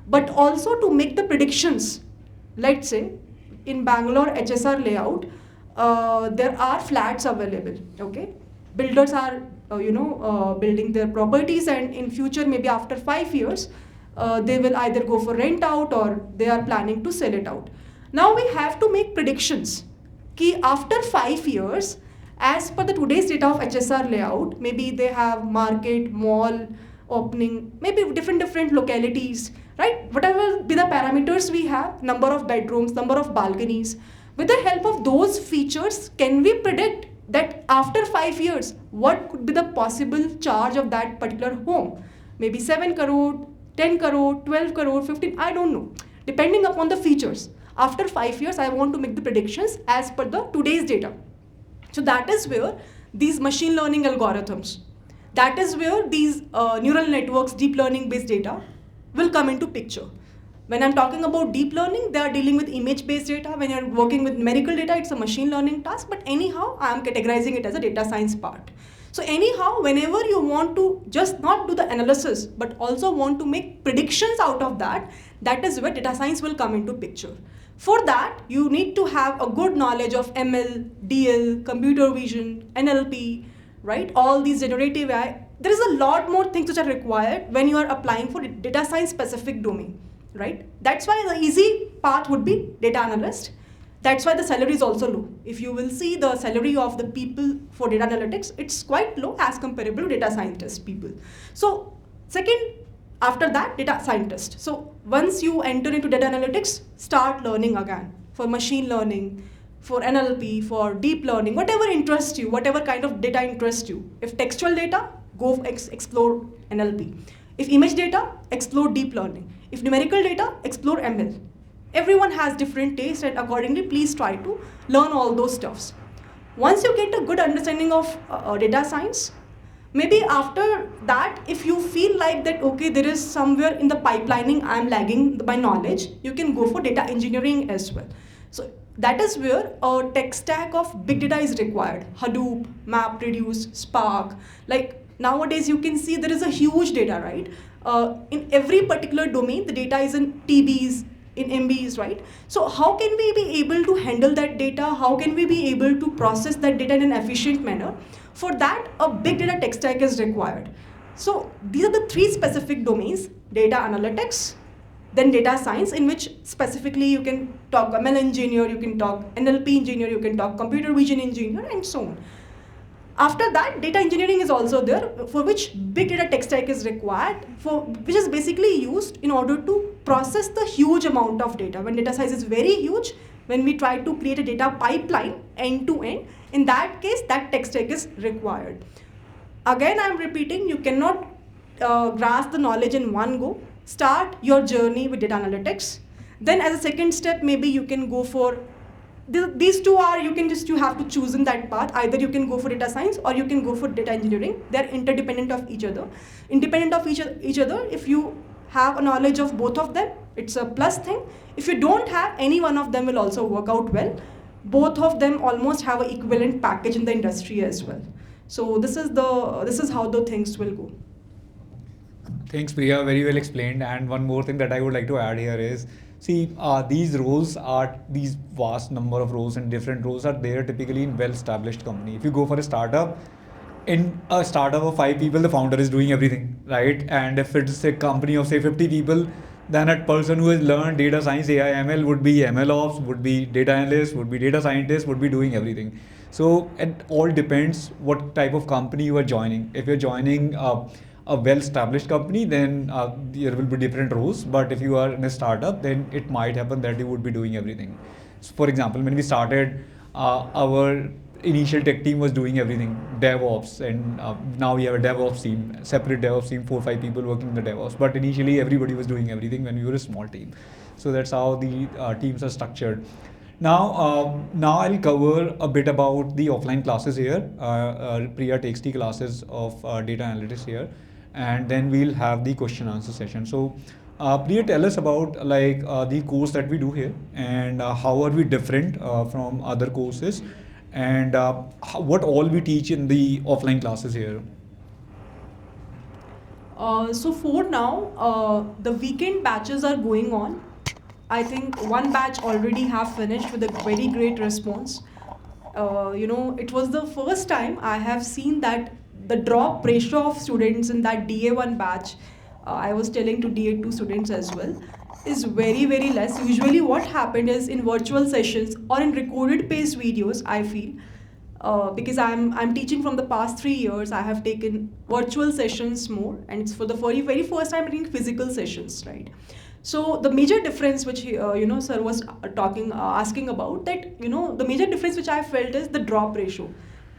but also to make the predictions. Let's say in Bangalore HSR layout, there are flats available. Okay, builders are building their properties, and in future, maybe after 5 years, they will either go for rent out or they are planning to sell it out. Now we have to make predictions. Ki after 5 years, as per the today's data of HSR layout, maybe they have market, mall, opening, maybe different localities, right? Whatever be the parameters we have, number of bedrooms, number of balconies. With the help of those features, can we predict that after 5 years, what could be the possible charge of that particular home? Maybe 7 crore, 10 crore, 12 crore, 15, I don't know. Depending upon the features. After 5 years, I want to make the predictions as per the today's data. So that is where these machine learning algorithms, That is where these neural networks, deep learning based data will come into picture. When I'm talking about deep learning, they are dealing with image based data. When you're working with numerical data, it's a machine learning task, but anyhow, I'm categorizing it as a data science part. So anyhow, whenever you want to just not do the analysis, but also want to make predictions out of that, that is where data science will come into picture. For that, you need to have a good knowledge of ML, DL, computer vision, NLP, right? All these generative AI. There is a lot more things which are required when you are applying for data science specific domain, right? That's why the easy path would be data analyst. That's why the salary is also low. If you will see the salary of the people for data analytics, it's quite low as comparable to data scientist people. So second, after that, data scientist. So once you enter into data analytics, start learning again for machine learning, for NLP, for deep learning, whatever interests you, whatever kind of data interests you. If textual data, go explore NLP. If image data, explore deep learning. If numerical data, explore ML. Everyone has different tastes, and accordingly, please try to learn all those stuffs. Once you get a good understanding of data science, maybe after that, if you feel like that, okay, there is somewhere in the pipelining I'm lagging my knowledge, you can go for data engineering as well. So that is where a tech stack of big data is required. Hadoop, MapReduce, Spark. Like nowadays, you can see there is a huge data, right? In every particular domain, the data is in TBs, in MBs, right? So how can we be able to handle that data? How can we be able to process that data in an efficient manner? For that, a big data tech stack is required. So these are the three specific domains: data analytics, then data science, in which specifically you can talk ML engineer, you can talk NLP engineer, you can talk computer vision engineer, and so on. After that, data engineering is also there, for which big data tech stack is required, for which is basically used in order to process the huge amount of data. When data size is very huge, when we try to create a data pipeline end to end, in that case, that tech stack is required. Again, I'm repeating, you cannot grasp the knowledge in one go. Start your journey with data analytics. Then as a second step, maybe you can go for these two are, you have to choose in that path. Either you can go for data science or you can go for data engineering. They're interdependent of each other. Independent of each other, if you have a knowledge of both of them, it's a plus thing. If you don't have, any one of them will also work out well. Both of them almost have an equivalent package in the industry as well. So this is how the things will go. Thanks, Priya. Very well explained. And one more thing that I would like to add here is, see, these vast number of roles and different roles are there typically in well-established company. If you go for a startup, in a startup of 5 people, the founder is doing everything, right? And if it's a company of say 50 people, then a person who has learned data science, AI, ML would be ML ops, would be data analyst, would be data scientist, would be doing everything. So it all depends what type of company you are joining. If you're joining a well-established company, then there will be different roles. But if you are in a startup, then it might happen that you would be doing everything. So for example, when we started, our initial tech team was doing everything, DevOps, and now we have a DevOps team, separate DevOps team, 4 or 5 people working in the DevOps. But initially, everybody was doing everything when we were a small team. So that's how the teams are structured. Now I'll cover a bit about the offline classes here. Priya takes the classes of data analytics here, and then we'll have the question answer session. So, Priya, tell us about like the course that we do here, and how are we different from other courses, and what all we teach in the offline classes here. So for now, the weekend batches are going on. I think one batch already have finished with a very great response. It was the first time I have seen that the drop ratio of students in that DA1 batch, I was telling to DA2 students as well, is very, very less. Usually what happened is in virtual sessions or in recorded paced videos, I feel, because I'm teaching from the past 3 years, I have taken virtual sessions more, and it's for the very first time taking physical sessions, right? So the major difference which sir was asking about, that the major difference which I felt is the drop ratio.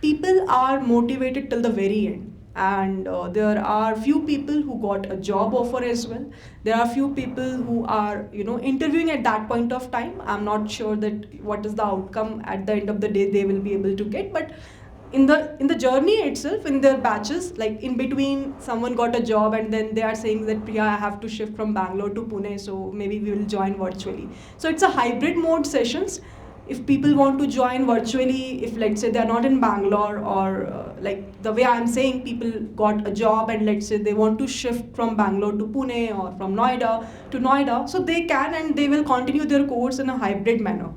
People are motivated till the very end, and there are few people who got a job offer as well. There are few people who are interviewing at that point of time. I'm not sure that what is the outcome at the end of the day they will be able to get, but in the journey itself, in their batches, like in between, someone got a job and then they are saying that Priya, I have to shift from Bangalore to Pune, so maybe we will join virtually. So it's a hybrid mode sessions. If people want to join virtually, if let's say they're not in Bangalore, or like the way I'm saying, people got a job and let's say they want to shift from Bangalore to Pune or from Noida to Noida, so they can, and they will continue their course in a hybrid manner.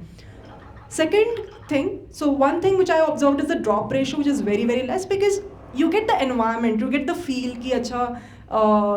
Second thing, so one thing which I observed is the drop ratio, which is very, very less, because you get the environment, you get the feel ki acha,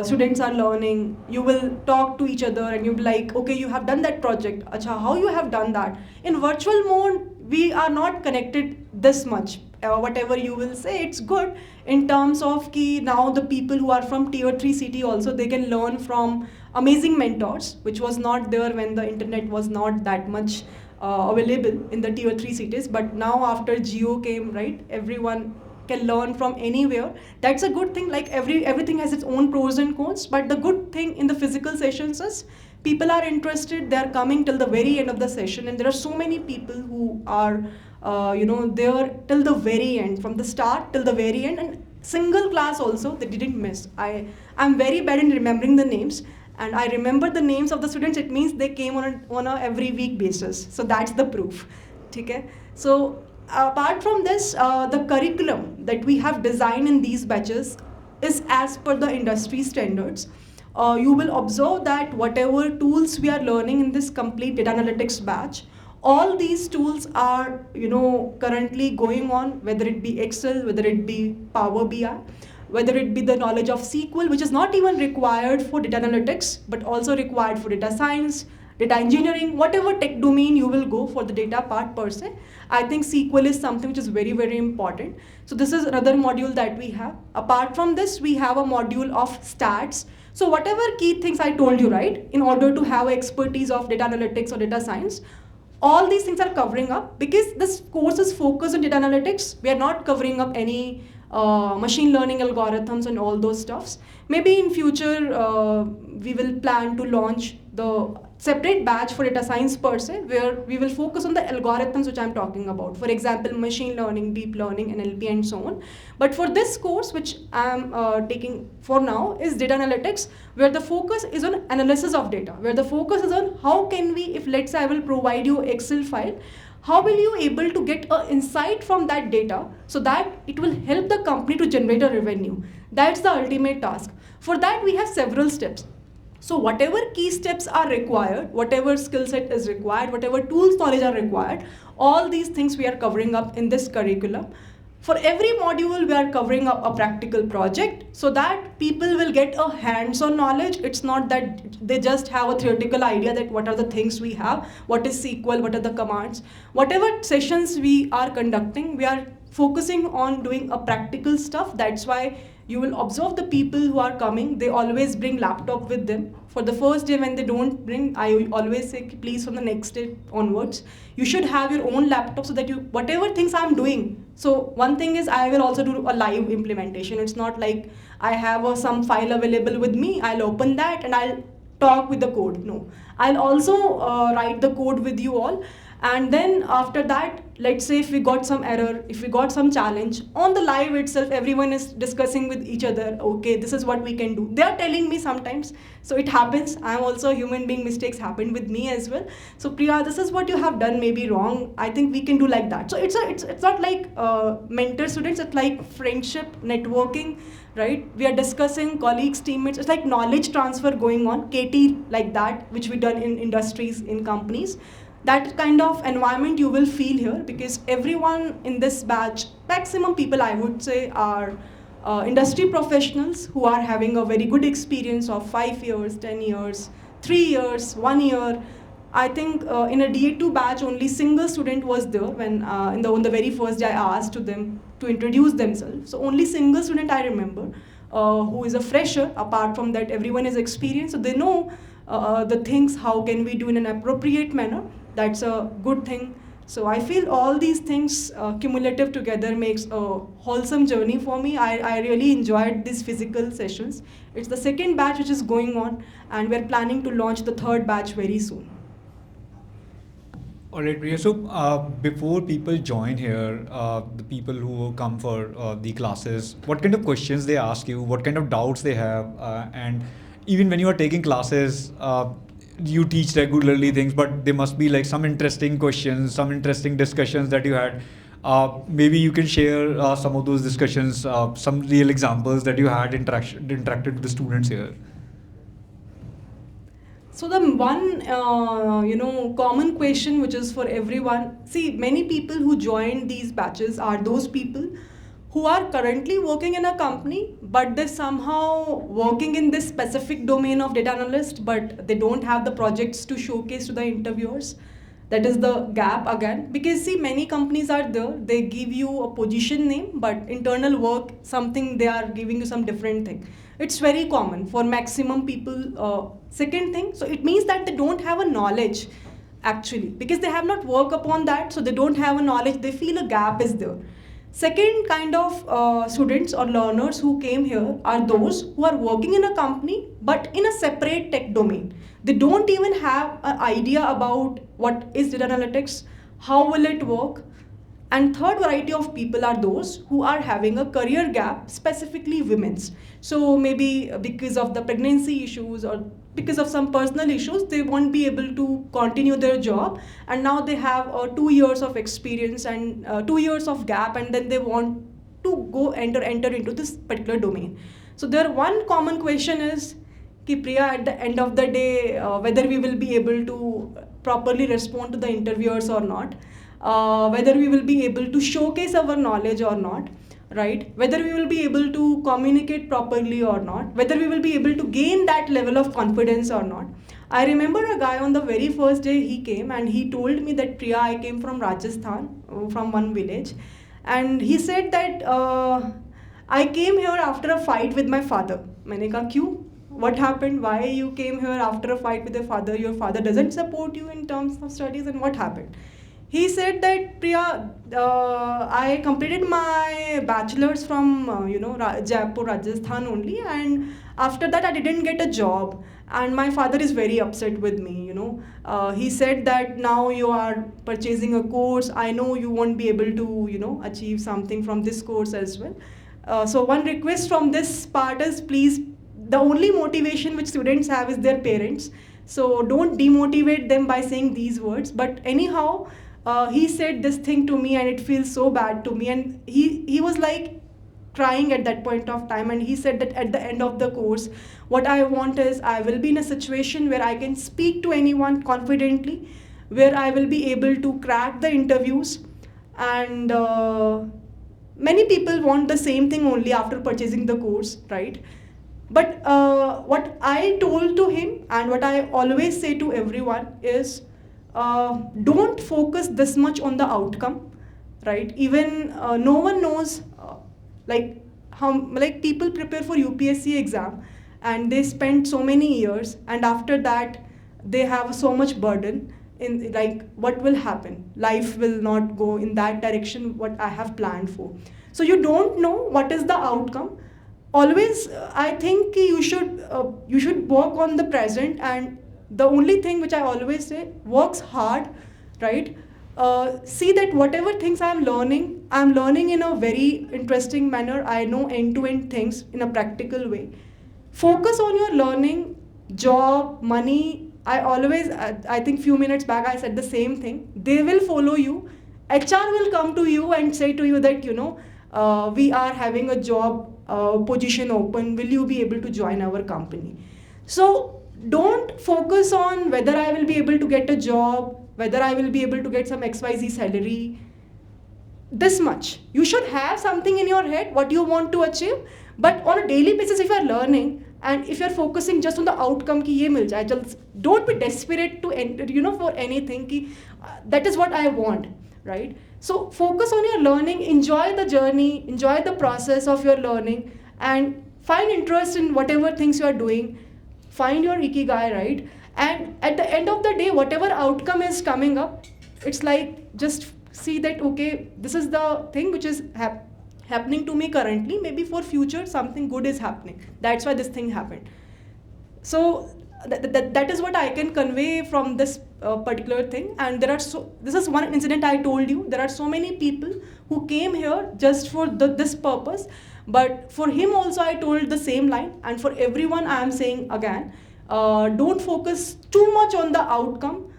students are learning, you will talk to each other and you'll be like, okay, you have done that project, acha, how you have done that. In virtual mode, we are not connected this much. Whatever you will say, it's good in terms of ki now the people who are from tier 3 city also, they can learn from amazing mentors, which was not there when the internet was not that much available in the tier 3 cities. But now after Geo came, right, everyone can learn from anywhere. That's a good thing. Like everything has its own pros and cons, but the good thing in the physical sessions is people are interested, they are coming till the very end of the session, and there are so many people who are there till the very end, from the start till the very end, and single class also they didn't miss. I'm very bad in remembering the names, and I remember the names of the students. It means they came on a every week basis. So that's the proof. Okay? So apart from this, the curriculum that we have designed in these batches is as per the industry standards. You will observe that whatever tools we are learning in this complete data analytics batch, all these tools are currently going on, whether it be Excel, whether it be Power BI, whether it be the knowledge of SQL, which is not even required for data analytics, but also required for data science, data engineering, whatever tech domain you will go for the data part per se. I think SQL is something which is very, very important. So this is another module that we have. Apart from this, we have a module of stats. So whatever key things I told you, right, in order to have expertise of data analytics or data science, all these things are covering up, because this course is focused on data analytics. We are not covering up any machine learning algorithms and all those stuffs. Maybe in future we will plan to launch the separate batch for data science per se, where we will focus on the algorithms which I'm talking about. For example, machine learning, deep learning, NLP, and so on. But for this course, which I'm taking for now, is data analytics, where the focus is on analysis of data, where the focus is on how can we, if let's say I will provide you Excel file, how will you able to get an insight from that data so that it will help the company to generate a revenue. That's the ultimate task. For that, we have several steps. So whatever key steps are required, whatever skill set is required, whatever tools knowledge are required, all these things we are covering up in this curriculum. For every module, we are covering up a practical project so that people will get a hands-on knowledge. It's not that they just have a theoretical idea that what are the things we have, what is SQL, what are the commands. Whatever sessions we are conducting, we are focusing on doing a practical stuff. That's why you will observe the people who are coming, they always bring laptop with them. For the first day when they don't bring, I always say, please from the next day onwards, you should have your own laptop so that you, whatever things I'm doing. So one thing is I will also do a live implementation. It's not like I have some file available with me, I'll open that and I'll talk with the code. No, I'll also write the code with you all. And then after that, let's say if we got some error, if we got some challenge, on the live itself, everyone is discussing with each other, okay, this is what we can do. They are telling me sometimes, so it happens. I'm also a human being, mistakes happen with me as well. So Priya, this is what you have done, maybe wrong. I think we can do like that. So it's not like mentor students, it's like friendship, networking, right? We are discussing colleagues, teammates. It's like knowledge transfer going on, KT like that, which we done in industries, in companies. That kind of environment you will feel here, because everyone in this batch, maximum people I would say, are industry professionals who are having a very good experience of 5 years, 10 years, 3 years, 1 year. I think in a DA2 batch, only single student was there when on the very first day I asked to them to introduce themselves. So only single student I remember who is a fresher. Apart from that, everyone is experienced, so they know the things, how can we do in an appropriate manner. That's a good thing. So I feel all these things cumulative together makes a wholesome journey for me. I really enjoyed these physical sessions. It's the second batch which is going on, and we're planning to launch the third batch very soon. All right, Priya. So before people join here, the people who come for the classes, what kind of questions they ask you, what kind of doubts they have, and even when you are taking classes, you teach regularly things, but there must be like some interesting questions, some interesting discussions that you had. Maybe you can share some of those discussions, some real examples that you had interacted with the students here. So the one common question which is for everyone. See, many people who join these batches are those people who are currently working in a company, but they're somehow working in this specific domain of data analyst, but they don't have the projects to showcase to the interviewers. That is the gap again, because see, many companies are there, they give you a position name, but internal work, something they are giving you some different thing. It's very common for maximum people. Second thing, so it means that they don't have a knowledge actually, because they have not worked upon that, so they don't have a knowledge, they feel a gap is there. Second kind of students or learners who came here are those who are working in a company but in a separate tech domain. They don't even have an idea about what is data analytics, how will it work. And third variety of people are those who are having a career gap, specifically women's. So maybe because of the pregnancy issues or because of some personal issues, they won't be able to continue their job, and now they have 2 years of experience and 2 years of gap, and then they want to go enter into this particular domain. So their one common question is, Ki Priya, at the end of the day, whether we will be able to properly respond to the interviewers or not, whether we will be able to showcase our knowledge or not, right? Whether we will be able to communicate properly or not, whether we will be able to gain that level of confidence or not. I remember a guy on the very first day he came and he told me that, Priya, I came from Rajasthan, from one village, and he said that I came here after a fight with my father. मैंने कहा क्यों? What happened? Why you came here after a fight with your father? Your father doesn't support you in terms of studies, and what happened? He said that, Priya, I completed my bachelor's from Jaipur, Rajasthan only, and after that I didn't get a job, and my father is very upset with me. He said that now you are purchasing a course. I know you won't be able to achieve something from this course as well. So one request from this part is, please, the only motivation which students have is their parents. So don't demotivate them by saying these words. But anyhow, he said this thing to me and it feels so bad to me. And he was like crying at that point of time. And he said that at the end of the course, what I want is I will be in a situation where I can speak to anyone confidently, where I will be able to crack the interviews. And many people want the same thing only after purchasing the course, right? But what I told to him and what I always say to everyone is, don't focus this much on the outcome, right? Even no one knows like how, like, people prepare for UPSC exam and they spend so many years, and after that they have so much burden in, like, what will happen. Life will not go in that direction what I have planned for. So you don't know what is the outcome. Always I think you should work on the present, and the only thing which I always say, works hard, right? See that whatever things I'm learning in a very interesting manner. I know end-to-end things in a practical way. Focus on your learning. Job, money, I always, I think few minutes back I said the same thing. They will follow you. HR will come to you and say to you that, we are having a job position open. Will you be able to join our company? So don't focus on whether I will be able to get a job, whether I will be able to get some XYZ salary. This much. You should have something in your head what you want to achieve, but on a daily basis, if you are learning and if you are focusing just on the outcome ki ye mil jaye, just don't be desperate to enter, for anything ki that is what I want, right? So focus on your learning, enjoy the journey, enjoy the process of your learning, and find interest in whatever things you are doing. Find your ikigai, right? And at the end of the day, whatever outcome is coming up, it's like, just see that, okay, this is the thing which is happening to me currently. Maybe for future something good is happening. That's why this thing happened. So that is what I can convey from this particular thing. And this is one incident I told you. There are so many people who came here just for this purpose. But for him also I told the same line, and for everyone I am saying again, don't focus too much on the outcome.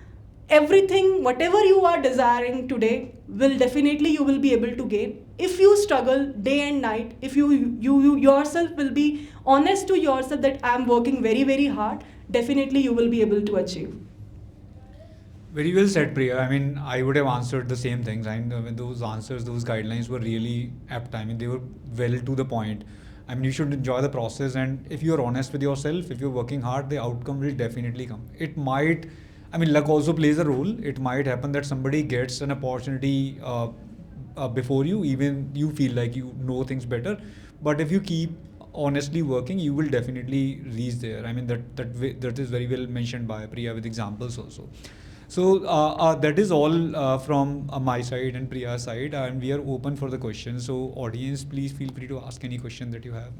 Everything, whatever you are desiring today, will definitely you will be able to gain. If you struggle day and night, if you yourself will be honest to yourself that I am working very, very hard, definitely you will be able to achieve. Very well said, Priya. I mean, I would have answered the same things. I mean, those answers, those guidelines were really apt. I mean, they were well to the point. I mean, you should enjoy the process, and if you're honest with yourself, if you're working hard, the outcome will definitely come. It might, I mean, luck also plays a role. It might happen that somebody gets an opportunity before you, even you feel like you know things better. But if you keep honestly working, you will definitely reach there. I mean, that is very well mentioned by Priya with examples also. So that is all from my side and Priya's side, and we are open for the questions. So audience, please feel free to ask any question that you have.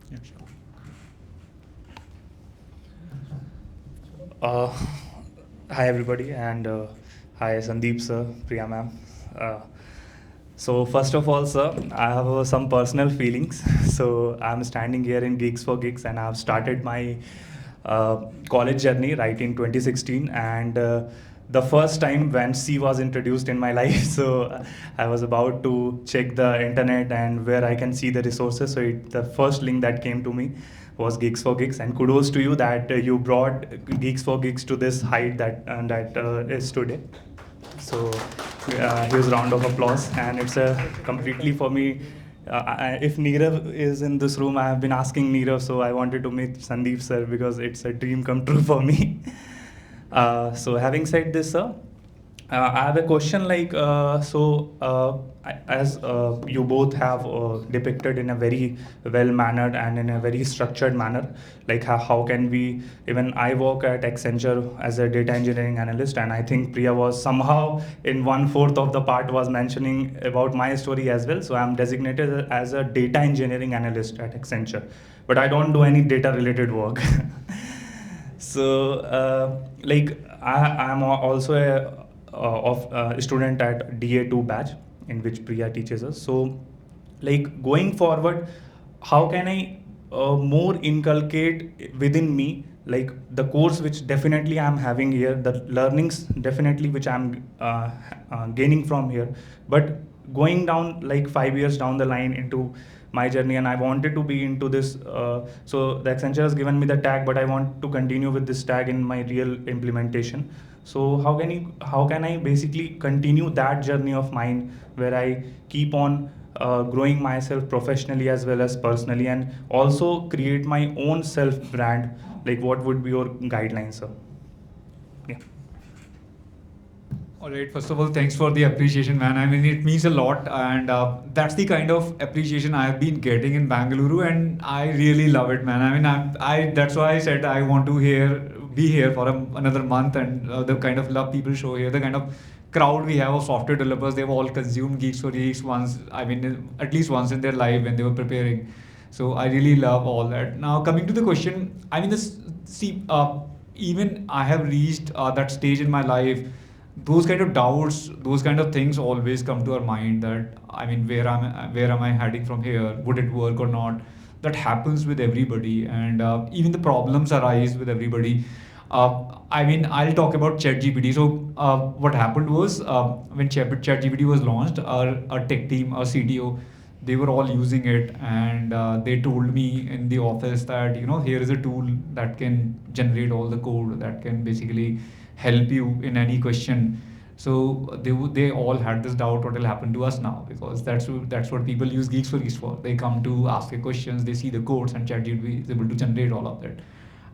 Yeah, sure. Hi everybody, and hi Sandeep sir, Priya ma'am. So first of all, sir, I have some personal feelings. So I'm standing here in Geeks4Geeks, and I've started my college journey right in 2016, and the first time when C was introduced in my life, so I was about to check the internet and where I can see the resources. So the first link that came to me was Geeks4Geeks, and kudos to you that you brought Geeks4Geeks to this height that is today. So here's a round of applause, and it's a completely for me. If Neerav is in this room, I have been asking Neerav, so I wanted to meet Sandeep sir because it's a dream come true for me. So having said this, sir, I have a question like, as you both have depicted in a very well-mannered and in a very structured manner, like how can we, even I work at Accenture as a data engineering analyst, and I think Priya was somehow in 1/4 of the part was mentioning about my story as well. So I'm designated as a data engineering analyst at Accenture, but I don't do any data related work. So like I'm also a student at DA2 batch in which Priya teaches us. So like going forward, how can I more inculcate within me like the course which definitely I'm having here, the learnings definitely which I'm gaining from here, but going down like 5 years down the line into my journey, and I wanted to be into this. So the Accenture has given me the tag, but I want to continue with this tag in my real implementation. So how can I basically continue that journey of mine where I keep on growing myself professionally as well as personally, and also create my own self brand? Like what would be your guidelines, sir? Yeah. All right. First of all, thanks for the appreciation, man. I mean, it means a lot, and that's the kind of appreciation I have been getting in Bangalore, and I really love it, man. I mean, I that's why I said I want to be here for another month, and the kind of love people show here, the kind of crowd we have of software developers, they've all consumed Geeks for Geeks once. I mean, at least once in their life when they were preparing. So I really love all that. Now coming to the question, I mean, even I have reached that stage in my life, those kind of doubts, those kind of things always come to our mind that, I mean, where am I heading from here? Would it work or not? That happens with everybody, and even the problems arise with everybody. I mean, I'll talk about ChatGPT. So what happened was when ChatGPT was launched, our tech team, our CTO, they were all using it, and they told me in the office that, here is a tool that can generate all the code, that can basically help you in any question. So they all had this doubt what will happen to us now, because that's what people use Geeks4Geeks for. They come to ask the questions, they see the codes, and ChatGPT is able to generate all of that.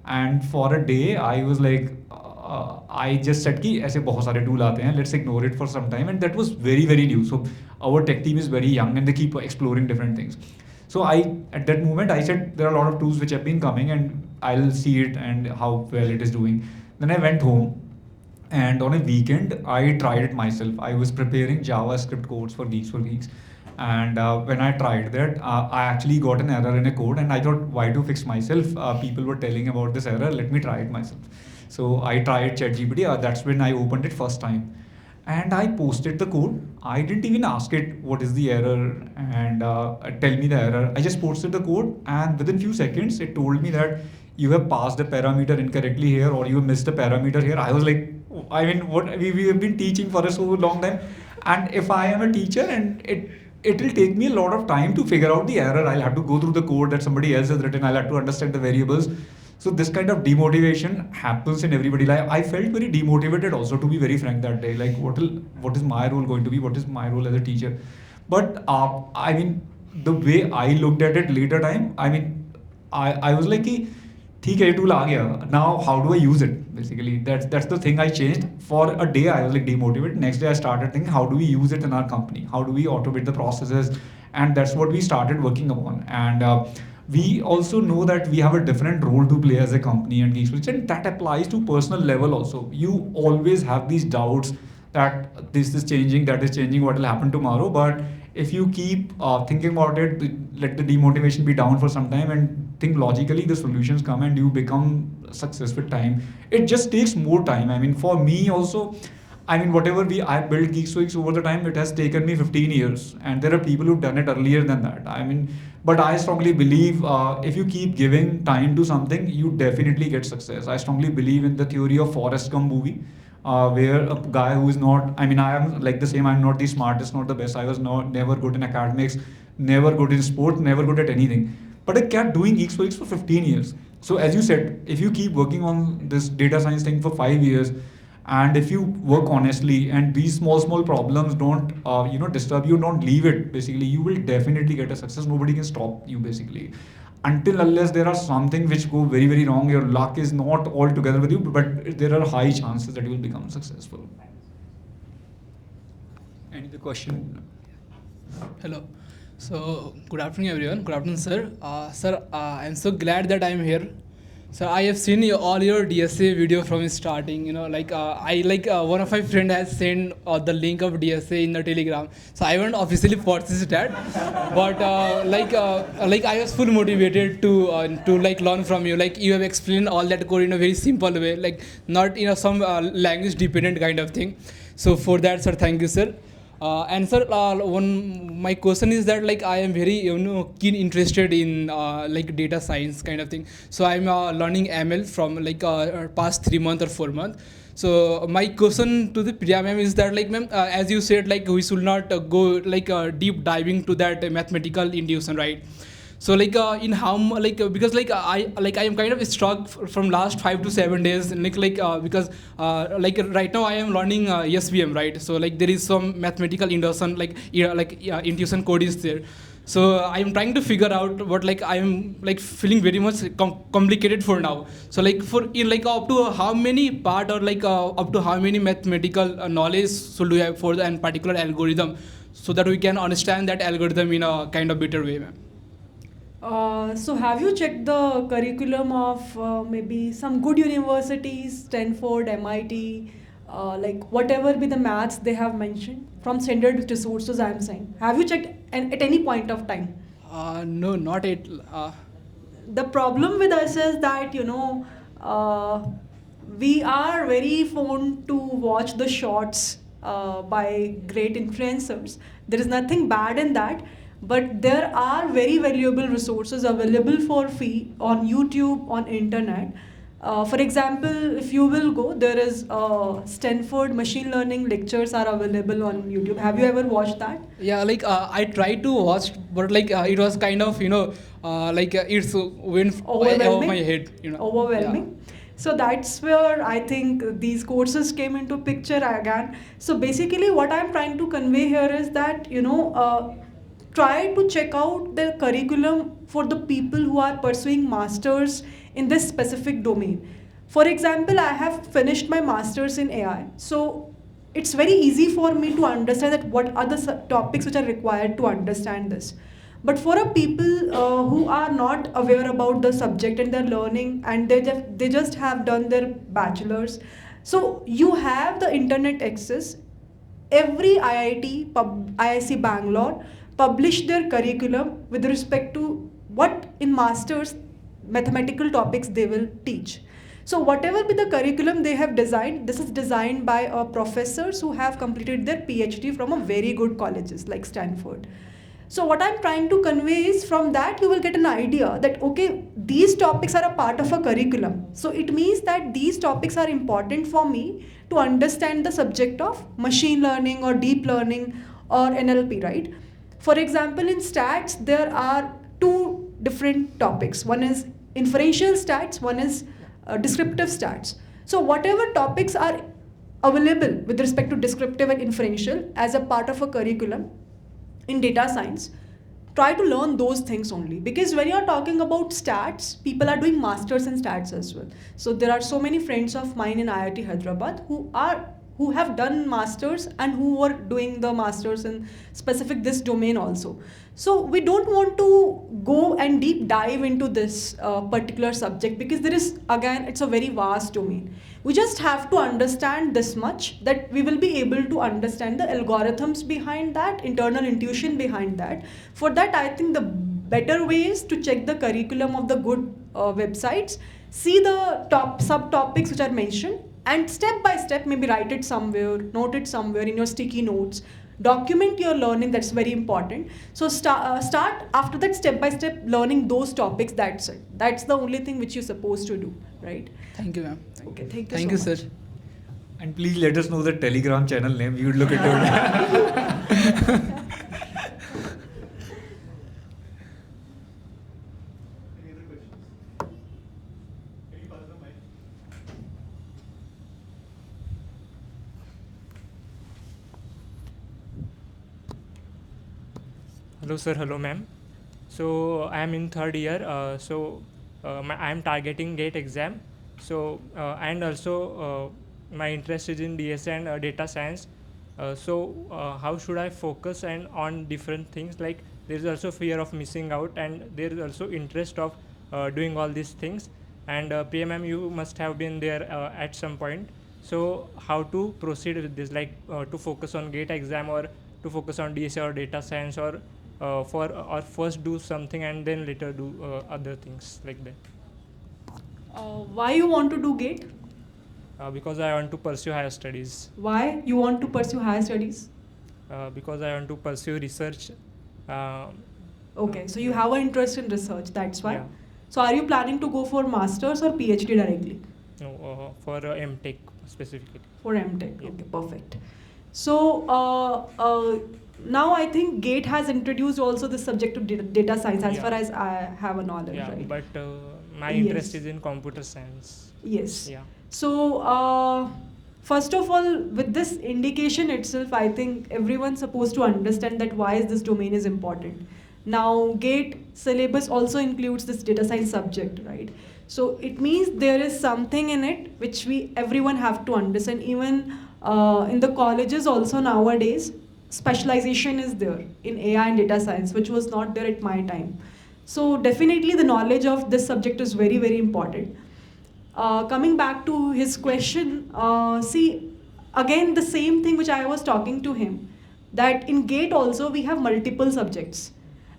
And for a day I was like, I just said कि ऐसे बहुत सारे tool आते हैं, let's ignore it for some time. And that was very, very new. So our tech team is very young, and they keep exploring different things. So at that moment I said there are a lot of tools which have been coming, and I'll see it and how well it is doing. Then I went home, and on a weekend I tried it myself. I was preparing JavaScript codes for Geeks4Geeks, And when I tried that, I actually got an error in a code, and I thought, why to fix myself? People were telling about this error. Let me try it myself. So I tried ChatGPT. That's when I opened it first time, and I posted the code. I didn't even ask it what is the error and tell me the error. I just posted the code, and within few seconds, it told me that you have passed a parameter incorrectly here, or you have missed a parameter here. I was like, I mean, what we have been teaching for a so long time, and if I am a teacher, and it will take me a lot of time to figure out the error. I'll have to go through the code that somebody else has written. I'll have to understand the variables. So this kind of demotivation happens in everybody life. I felt very demotivated also, to be very frank, that day. Like, what is my role going to be? What is my role as a teacher? But I mean, the way I looked at it later time, I mean, I was like, कि, ठीक है ये tool आ गया. Now how do I use it? Basically, that's the thing I changed. For a day I was like demotivated. Next day I started thinking, how do we use it in our company? How do we automate the processes? And that's what we started working upon. And we also know that we have a different role to play as a company and GeeksforGeeks, and that applies to personal level also. You always have these doubts that this is changing, that is changing, what will happen tomorrow. But if you keep thinking about it, let the demotivation be down for some time and think logically, the solutions come and you become success with time. It just takes more time. I mean, for me also, I mean, whatever I built GeeksforGeeks over the time, it has taken me 15 years, and there are people who've done it earlier than that. I mean, but I strongly believe if you keep giving time to something, you definitely get success. I strongly believe in the theory of Forrest Gump movie, where a guy who is not, I mean, I am like the same. I'm not the smartest, not the best. I was never good in academics, never good in sport, never good at anything. But I kept doing GeeksforGeeks for 15 years. So as you said, if you keep working on this data science thing for 5 years, and if you work honestly and these small problems don't disturb you, don't leave it, basically you will definitely get a success. Nobody can stop you, basically, until unless there are something which go very wrong. Your luck is not all together with you, but there are high chances that you will become successful. Any other question? Hello. So, good afternoon, everyone. Good afternoon, sir. Sir, I'm so glad that I'm here. So I have seen all your DSA video from starting. You know, like one of my friend has sent the link of DSA in the Telegram. So I haven't officially purchased that, but I was full motivated to like learn from you. Like you have explained all that code in a very simple way, like not some language dependent kind of thing. So for that, sir, thank you, sir. And sir, my question is that like I am very keen interested in like data science kind of thing. So I'm learning ML from like past 3 months or 4 months. So my question to the Priya ma'am is that like ma'am, as you said, like we should not go like deep diving to that mathematical induction, right? So like in how because like I am kind of stuck from last 5 to 7 days because like right now I am learning SVM, right? So like there is some mathematical induction intuition code is there. So I am trying to figure out what like I am like feeling very much complicated for now. So like for in like up to how many part or like up to how many mathematical knowledge should we have for the particular algorithm, so that we can understand that algorithm in a kind of better way, ma'am. So have you checked the curriculum of maybe some good universities, Stanford, MIT, like whatever be the maths they have mentioned from standard resources I'm saying. Have you checked at any point of time? No, not it. The problem with us is that, we are very fond to watch the shorts by great influencers. There is nothing bad in that. But there are very valuable resources available for free on YouTube, on internet. For example, if you will go, there is Stanford machine learning lectures are available on YouTube. Have you ever watched that? Yeah, like I tried to watch, but like it was kind of it's went over my head. Overwhelming. Yeah. So that's where I think these courses came into picture again. So basically, what I'm trying to convey here is that try to check out the curriculum for the people who are pursuing masters in this specific domain. For example, I have finished my masters in AI, so it's very easy for me to understand that what are the topics which are required to understand this. But for a people who are not aware about the subject and they're learning and they just have done their bachelor's, so you have the internet access. Every IIT, IIC Bangalore publish their curriculum with respect to what in masters mathematical topics they will teach. So whatever be the curriculum they have designed, this is designed by professors who have completed their PhD from a very good colleges like Stanford. So what I'm trying to convey is from that you will get an idea that okay, these topics are a part of a curriculum. So it means that these topics are important for me to understand the subject of machine learning or deep learning or NLP, right? For example, in stats, there are two different topics. One is inferential stats, one is descriptive stats. So whatever topics are available with respect to descriptive and inferential as a part of a curriculum in data science, try to learn those things only, because when you're talking about stats, people are doing masters in stats as well. So there are so many friends of mine in IIT Hyderabad who have done masters and who are doing the masters in specific this domain also. So we don't want to go and deep dive into this particular subject, because there is, again, it's a very vast domain. We just have to understand this much, that we will be able to understand the algorithms behind that, internal intuition behind that. For that, I think the better way is to check the curriculum of the good websites, see the top subtopics which are mentioned, and step by step maybe write it somewhere, note it somewhere in your sticky notes, document your learning. That's very important. So start after that step by step learning those topics. That's it. That's the only thing which you're supposed to do, right? Thank you, ma'am. Okay, thank you. Thank so you, much. sir. And please let us know the Telegram channel name. We would look into it. Hello sir, hello ma'am. So I am in third year. I am targeting GATE exam. So and also my interest is in DSA and data science. How should I focus and on different things? Like there is also fear of missing out, and there is also interest of doing all these things. And PMM, you must have been there at some point. So how to proceed with this? Like to focus on GATE exam, or to focus on DSA or data science, or first do something and then later do other things like that. Why you want to do GATE? Because I want to pursue higher studies. Why you want to pursue higher studies? Because I want to pursue research. Okay, so you have an interest in research, that's why. Yeah. So are you planning to go for masters or PhD directly? No, for MTech specifically. For MTech, Yeah. okay, perfect. So now I think GATE has introduced also the subject of data science, as Yeah. far as I have a knowledge, Yeah, right? but my Yes. interest is in computer science. Yes. Yeah. So first of all, with this indication itself, I think everyone's supposed to understand that why is this domain is important. Now, GATE syllabus also includes this data science subject, right? So it means there is something in it which everyone have to understand. Even in the colleges also nowadays, specialization is there in AI and data science, which was not there at my time. So definitely the knowledge of this subject is very, very important. Coming back to his question, see, again, the same thing which I was talking to him, that in GATE also we have multiple subjects.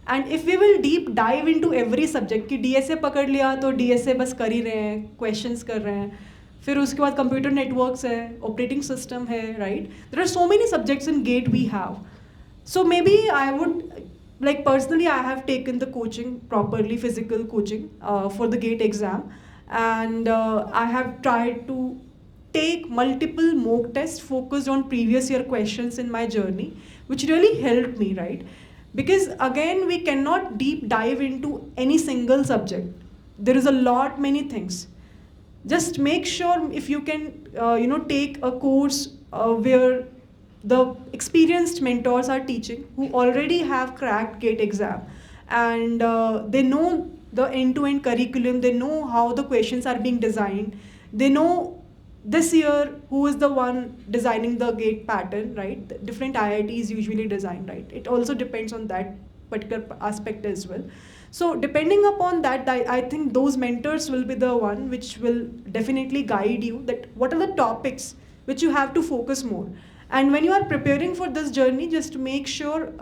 And if we will deep dive into every subject, कि DSA पकड़ लिया तो DSA बस कर ही रहे हैं, questions कर रहे हैं, फिर उसके बाद computer networks है, operating system है, right? There are so many subjects in GATE we have. So maybe I would, like personally, I have taken the coaching properly, physical coaching for the GATE exam. And I have tried to take multiple mock tests focused on previous year questions in my journey, which really helped me, right? Because again, we cannot deep dive into any single subject. There is a lot, many things. Just make sure if you can, take a course where the experienced mentors are teaching, who already have cracked GATE exam, and they know the end-to-end curriculum, they know how the questions are being designed, they know this year who is the one designing the GATE pattern, right? The different IITs usually design, right? It also depends on that particular aspect as well. So depending upon that, I think those mentors will be the one which will definitely guide you that what are the topics which you have to focus more. And when you are preparing for this journey, just make sure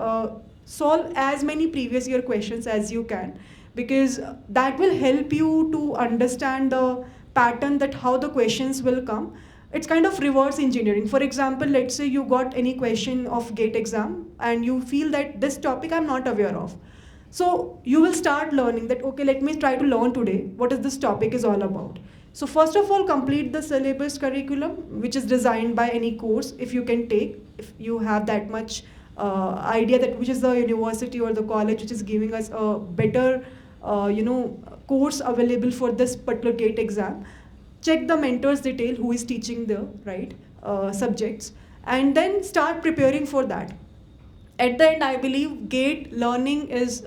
solve as many previous year questions as you can, because that will help you to understand the pattern, that how the questions will come. It's kind of reverse engineering. For example, let's say you got any question of GATE exam and you feel that this topic I'm not aware of. So you will start learning that, okay, let me try to learn today what is this topic is all about. So first of all, complete the syllabus curriculum, which is designed by any course if you can take, if you have that much idea that which is the university or the college which is giving us a better course available for this particular GATE exam. Check the mentor's detail who is teaching the right subjects, and then start preparing for that. At the end, I believe GATE learning is,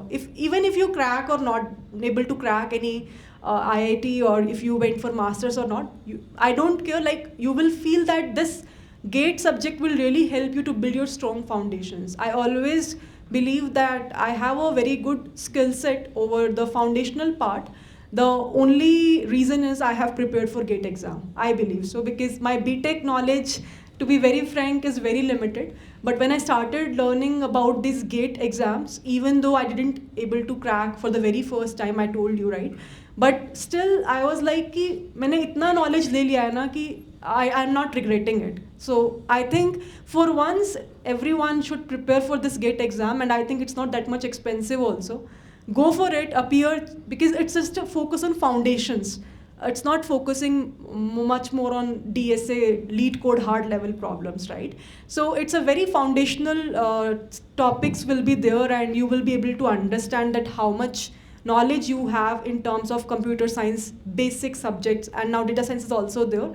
if even if you crack or not able to crack any IIT, or if you went for masters or not, I don't care, like you will feel that this GATE subject will really help you to build your strong foundations. I always believe that I have a very good skill set over the foundational part. The only reason is I have prepared for GATE exam, I believe so, because my BTech knowledge, to be very frank, is very limited. But when I started learning about these GATE exams, even though I didn't able to crack for the very first time, I told you, right? But still, I was like, कि मैंने इतना knowledge ले लिया है ना कि I'm not regretting it. So I think for once, everyone should prepare for this GATE exam, and I think it's not that much expensive also. Go for it, appear, because it's just a focus on foundations. It's not focusing much more on DSA, lead code hard level problems, right? So it's a very foundational topics will be there, and you will be able to understand that how much knowledge you have in terms of computer science, basic subjects, and now data science is also there.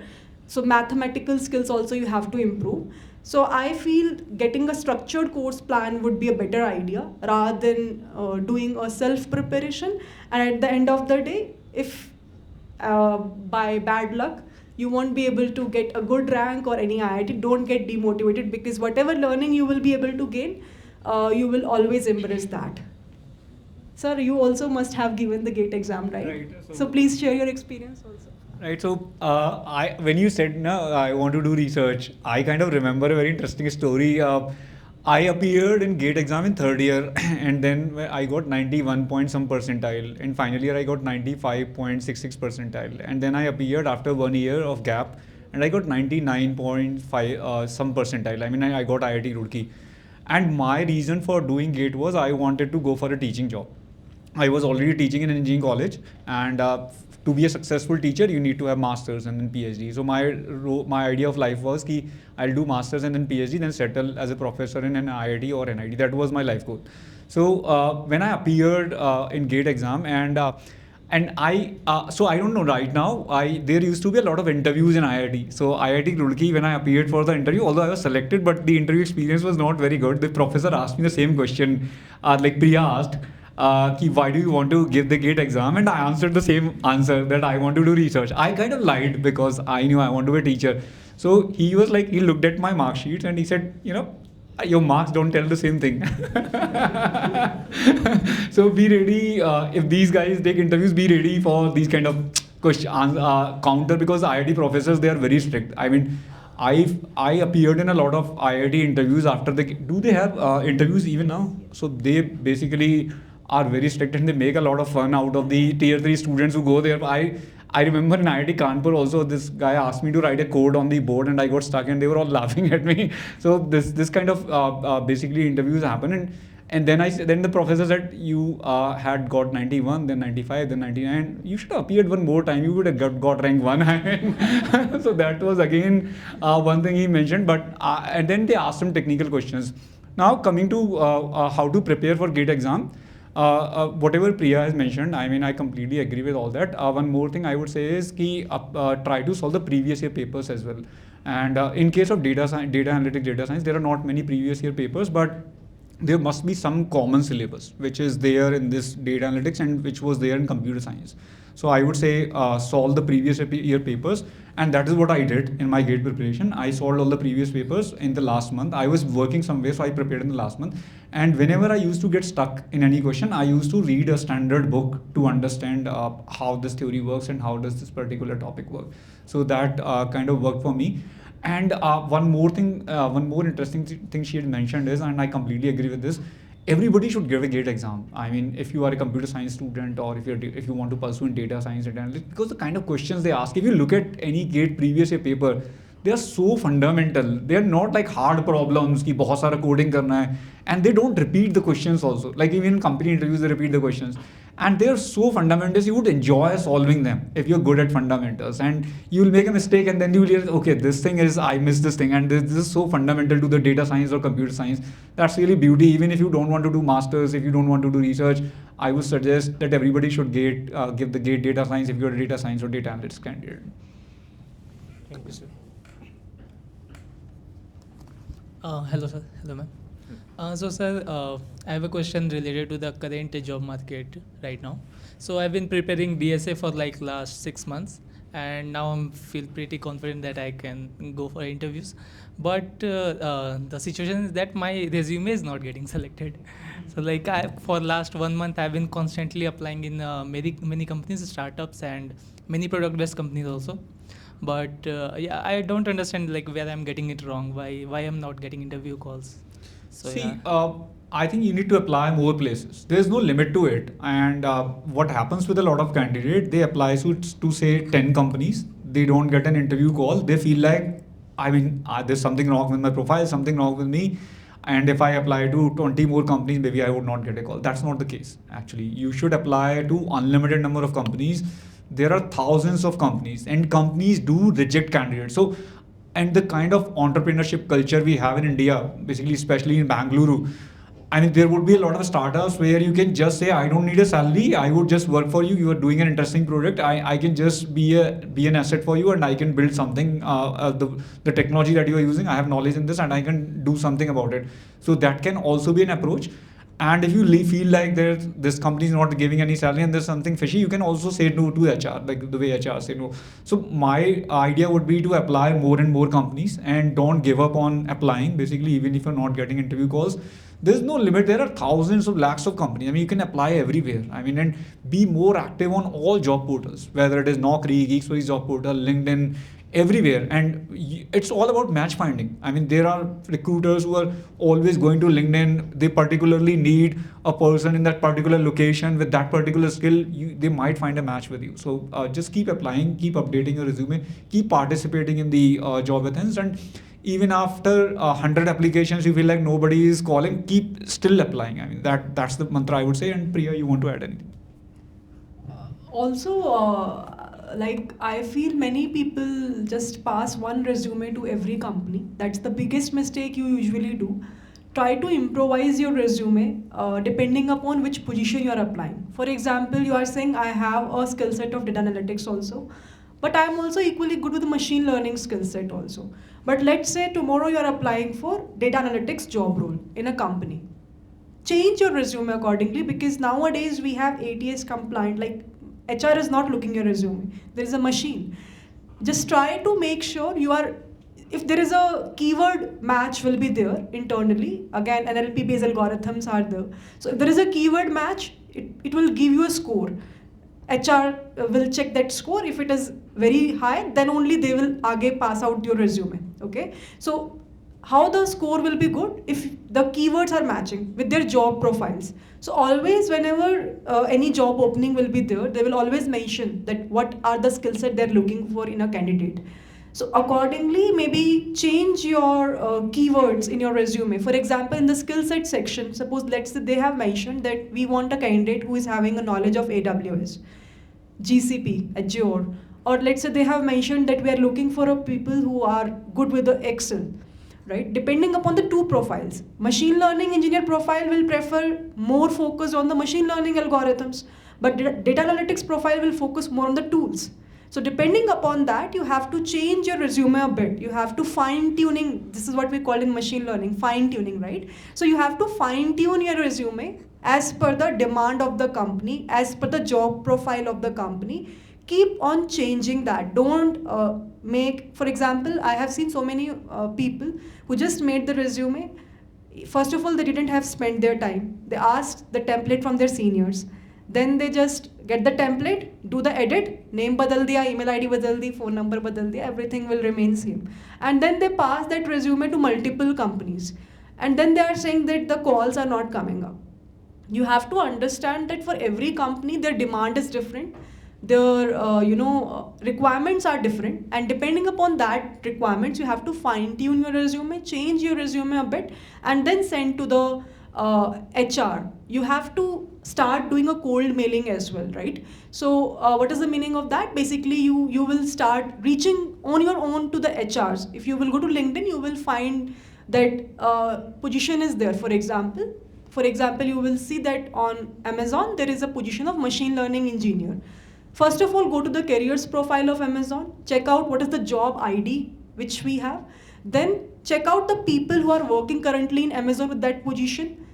So mathematical skills also you have to improve. So I feel getting a structured course plan would be a better idea rather than doing a self-preparation. And at the end of the day, if by bad luck, you won't be able to get a good rank or any IIT, don't get demotivated, because whatever learning you will be able to gain, you will always embrace that. Sir, you also must have given the GATE exam, right? Right. So please share your experience also. Right. So, when you said no, I want to do research, I kind of remember a very interesting story. I appeared in GATE exam in third year, and then I got 91 point some percentile. In final year, I got 95.66 percentile, and then I appeared after 1 year of gap, and I got 99.5 some percentile. I mean, I got IIT Roorkee, and my reason for doing GATE was I wanted to go for a teaching job. I was already teaching in an engineering college, and to be a successful teacher, you need to have masters and then PhD. So my idea of life was कि I'll do masters and then PhD, then settle as a professor in an IIT or NIT. That was my life goal. So when I appeared in GATE exam, and I so I don't know right now, there used to be a lot of interviews in IIT. So IIT Roorkee, when I appeared for the interview, although I was selected, but the interview experience was not very good. The professor asked me the same question, like Priya asked. Why do you want to give the GATE exam? And I answered the same answer, that I want to do research. I kind of lied because I knew I want to be a teacher. So he was like, he looked at my mark sheets and he said, your marks don't tell the same thing. So be ready, if these guys take interviews, be ready for these kind of counter, because IIT professors, they are very strict. I mean, I appeared in a lot of IIT interviews after do they have interviews even now? So they basically are very strict, and they make a lot of fun out of the tier 3 students who go there. I remember in IIT Kanpur also, this guy asked me to write a code on the board, and I got stuck, and they were all laughing at me. So this kind of basically interviews happen, and then the professor said, you had got 91, then 95, then 99. You should have appeared one more time. You would have got rank 1. So that was again one thing he mentioned. But and then they asked some technical questions. Now coming to how to prepare for GATE exam. Whatever Priya has mentioned, I mean, I completely agree with all that. One more thing I would say is try to solve the previous year papers as well. And in case of data analytics, data science, there are not many previous year papers, but there must be some common syllabus which is there in this data analytics and which was there in computer science. So I would say solve the previous year papers, and that is what I did in my GATE preparation. I solved all the previous papers in the last month. I was working somewhere, so I prepared in the last month. And whenever I used to get stuck in any question, I used to read a standard book to understand how this theory works and how does this particular topic work. So that kind of worked for me. And one more interesting thing she had mentioned is, and I completely agree with this, everybody should give a GATE exam. I mean, if you are a computer science student or if you want to pursue in data science and analytics, because the kind of questions they ask, if you look at any GATE previous year paper, they are so fundamental. They are not like hard problems कि बहुत सारा coding करना है, and they don't repeat the questions also. Like even in company interviews, they repeat the questions, and they are so fundamental. You would enjoy solving them if you're good at fundamentals, and you will make a mistake, and then you will realize, okay, this thing is I missed this thing, and this is so fundamental to the data science or computer science. That's really beauty. Even if you don't want to do masters, if you don't want to do research, I would suggest that everybody should give the GATE data science if you're a data science or data analytics candidate. Thank you, sir. Hello, sir. Hello, ma'am. So, sir, I have a question related to the current job market right now. So, I've been preparing DSA for like last 6 months, and now I feel pretty confident that I can go for interviews. But the situation is that my resume is not getting selected. So, like for last 1 month, I've been constantly applying in many companies, startups, and many product-based companies also. But yeah, I don't understand like where I'm getting it wrong. Why I'm not getting interview calls. So, see, yeah. I think you need to apply more places. There's no limit to it. And what happens with a lot of candidates, they apply to say 10 companies. They don't get an interview call. They feel like, I mean, there's something wrong with my profile, something wrong with me. And if I apply to 20 more companies, maybe I would not get a call. That's not the case, actually. You should apply to unlimited number of companies. There are thousands of companies, and companies do reject candidates. So, and the kind of entrepreneurship culture we have in India, basically, especially in Bangalore, I mean, there would be a lot of startups where you can just say, I don't need a salary. I would just work for you. You are doing an interesting project. I can just be an asset for you, and I can build something. The technology that you are using, I have knowledge in this, and I can do something about it. So that can also be an approach. And if you feel like this company is not giving any salary and there's something fishy, you can also say no to HR, like the way HR say no. So my idea would be to apply more and more companies, and don't give up on applying. Basically, even if you're not getting interview calls, there's no limit. There are thousands of lakhs of companies. I mean, you can apply everywhere. I mean, and be more active on all job portals, whether it is Naukri, GeeksforGeeks job portal, LinkedIn, everywhere. And it's all about match finding. I mean, there are recruiters who are always going to LinkedIn. They particularly need a person in that particular location with that particular skill. They might find a match with you. So just keep applying, keep updating your resume, keep participating in the job events, and even after 100 applications, you feel like nobody is calling, keep still applying. I mean, that's the mantra I would say. And Priya, you want to add anything? Also, like I feel many people just pass one resume to every company. That's the biggest mistake you usually do. Try to improvise your resume depending upon which position you are applying. For example, you are saying I have a skill set of data analytics also, but I am also equally good with the machine learning skill set also. But let's say tomorrow you are applying for data analytics job role in a company. Change your resume accordingly, because nowadays we have ATS compliant, like HR is not looking your resume. There is a machine. Just try to make sure you are, if there is a keyword match will be there internally. Again, NLP based algorithms are there. So if there is a keyword match, it will give you a score. HR will check that score. If it is very high, then only they will pass out your resume. Okay. So how the score will be good? If the keywords are matching with their job profiles. So always whenever any job opening will be there, they will always mention that what are the skill set they're looking for in a candidate. So accordingly, maybe change your keywords in your resume. For example, in the skill set section, suppose let's say they have mentioned that we want a candidate who is having a knowledge of AWS, GCP, Azure, or let's say they have mentioned that we are looking for a people who are good with the Excel. Right? Depending upon the two profiles. Machine learning engineer profile will prefer more focus on the machine learning algorithms, but data analytics profile will focus more on the tools. So depending upon that, you have to change your resume a bit. You have to fine tuning. This is what we call in machine learning, fine tuning, right? So you have to fine tune your resume as per the demand of the company, as per the job profile of the company. Keep on changing that. Don't make, for example, I have seen so many people who just made the resume. First of all, they didn't have spent their time. They asked the template from their seniors. Then they just get the template, do the edit, name badal diya, email ID badal di, phone number badal diya, everything will remain same. And then they pass that resume to multiple companies. and then they are saying that the calls are not coming up. You have to understand that for every company their demand is different, their requirements are different, and depending upon that requirements you have to fine tune your resume, change your resume a bit, and then send to the HR. You have to start doing a cold mailing as well, right? So what is the meaning of that? Basically you will start reaching on your own to the HRs. If you will go to LinkedIn, you will find that position is there. For example, you will see that on Amazon there is a position of machine learning engineer. First of all, go to the careers profile of Amazon, check out what is the job ID which we have, then check out the people who are working currently in Amazon with that position,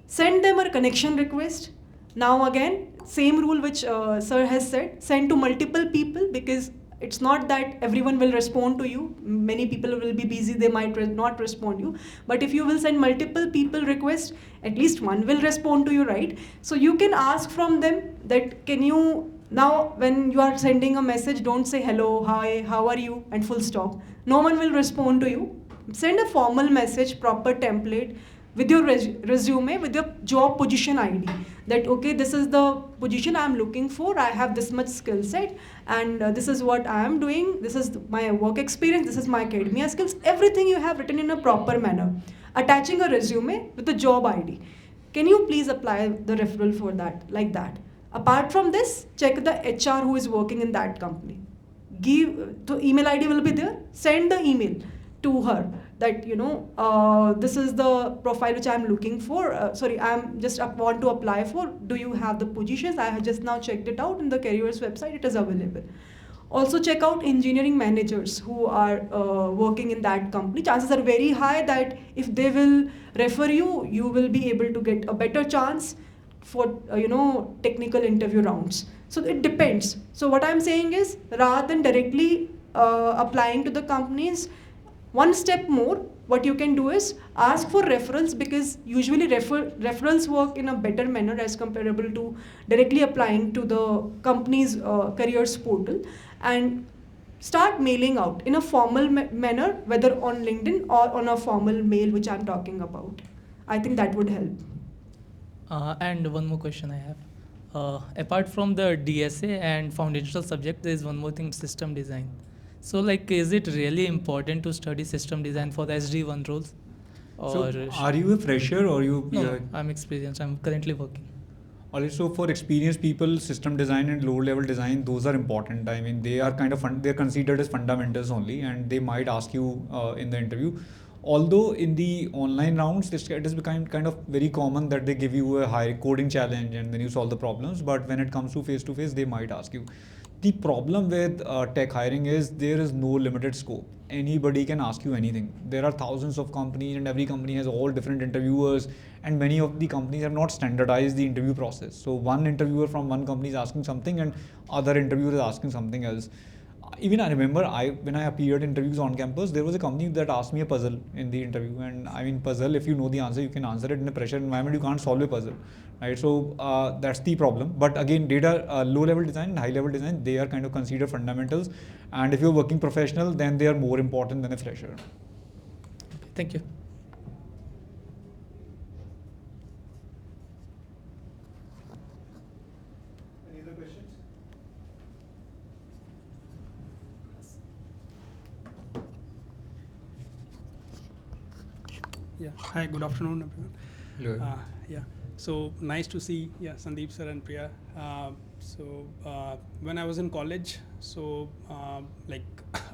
send them a connection request. Now again, same rule which sir has said, send to multiple people, because it's not that everyone will respond to you. Many people will be busy, they might not respond you. But if you will send multiple people request, at least one will respond to you, right? So you can ask from them that can you, now when you are sending a message, don't say hello, hi, how are you, and full stop. No one will respond to you. Send a formal message, proper template, with your resume, with your job position ID, that okay, this is the position I am looking for, I have this much skill set, and this is what I am doing, this is my work experience, this is my academia skills, everything you have written in a proper manner, attaching a resume with the job ID. Can you please apply the referral for that, like that? Apart from this, check the HR who is working in that company. Give the email ID will be there, send the email to her that this is the profile which I'm looking for, I'm just want to apply for, do you have the positions? I have just now checked it out in the careers website, it is available. Also check out engineering managers who are working in that company. Chances are very high that if they will refer you, you will be able to get a better chance for technical interview rounds. So it depends. So what I'm saying is, rather than directly applying to the companies, one step more, what you can do is ask for referrals, because usually referrals work in a better manner as comparable to directly applying to the company's careers portal, and start mailing out in a formal manner, whether on LinkedIn or on a formal mail which I'm talking about. I think that would help. And one more question I have. Apart from the DSA and foundational subject, there is one more thing, system design. So is it really important to study system design for the SD1 roles? Or So are you a fresher or you? No, I'm experienced. I'm currently working. Alright, so for experienced people, system design and low level design, those are important. I mean, they are kind of they're considered as fundamentals only, and they might ask you in the interview. Although in the online rounds, it has become kind of very common that they give you a high coding challenge and then you solve the problems. But when it comes to face, they might ask you. The problem with tech hiring is there is no limited scope. Anybody can ask you anything. There are thousands of companies and every company has all different interviewers, and many of the companies have not standardized the interview process. So one interviewer from one company is asking something and other interviewer is asking something else. Even I remember when I appeared in interviews on campus, there was a company that asked me a puzzle in the interview, and I mean, puzzle, if you know the answer, you can answer it. In a pressure environment, you can't solve a puzzle, right? So that's the problem. But again, data, low level design and high level design, they are kind of considered fundamentals, and if you're working professional, then they are more important than a fresher. Thank you. Any other questions? Yeah. Hi. Good afternoon, everyone. Hello. Yeah. So nice to see Sandeep sir and Priya. When I was in college,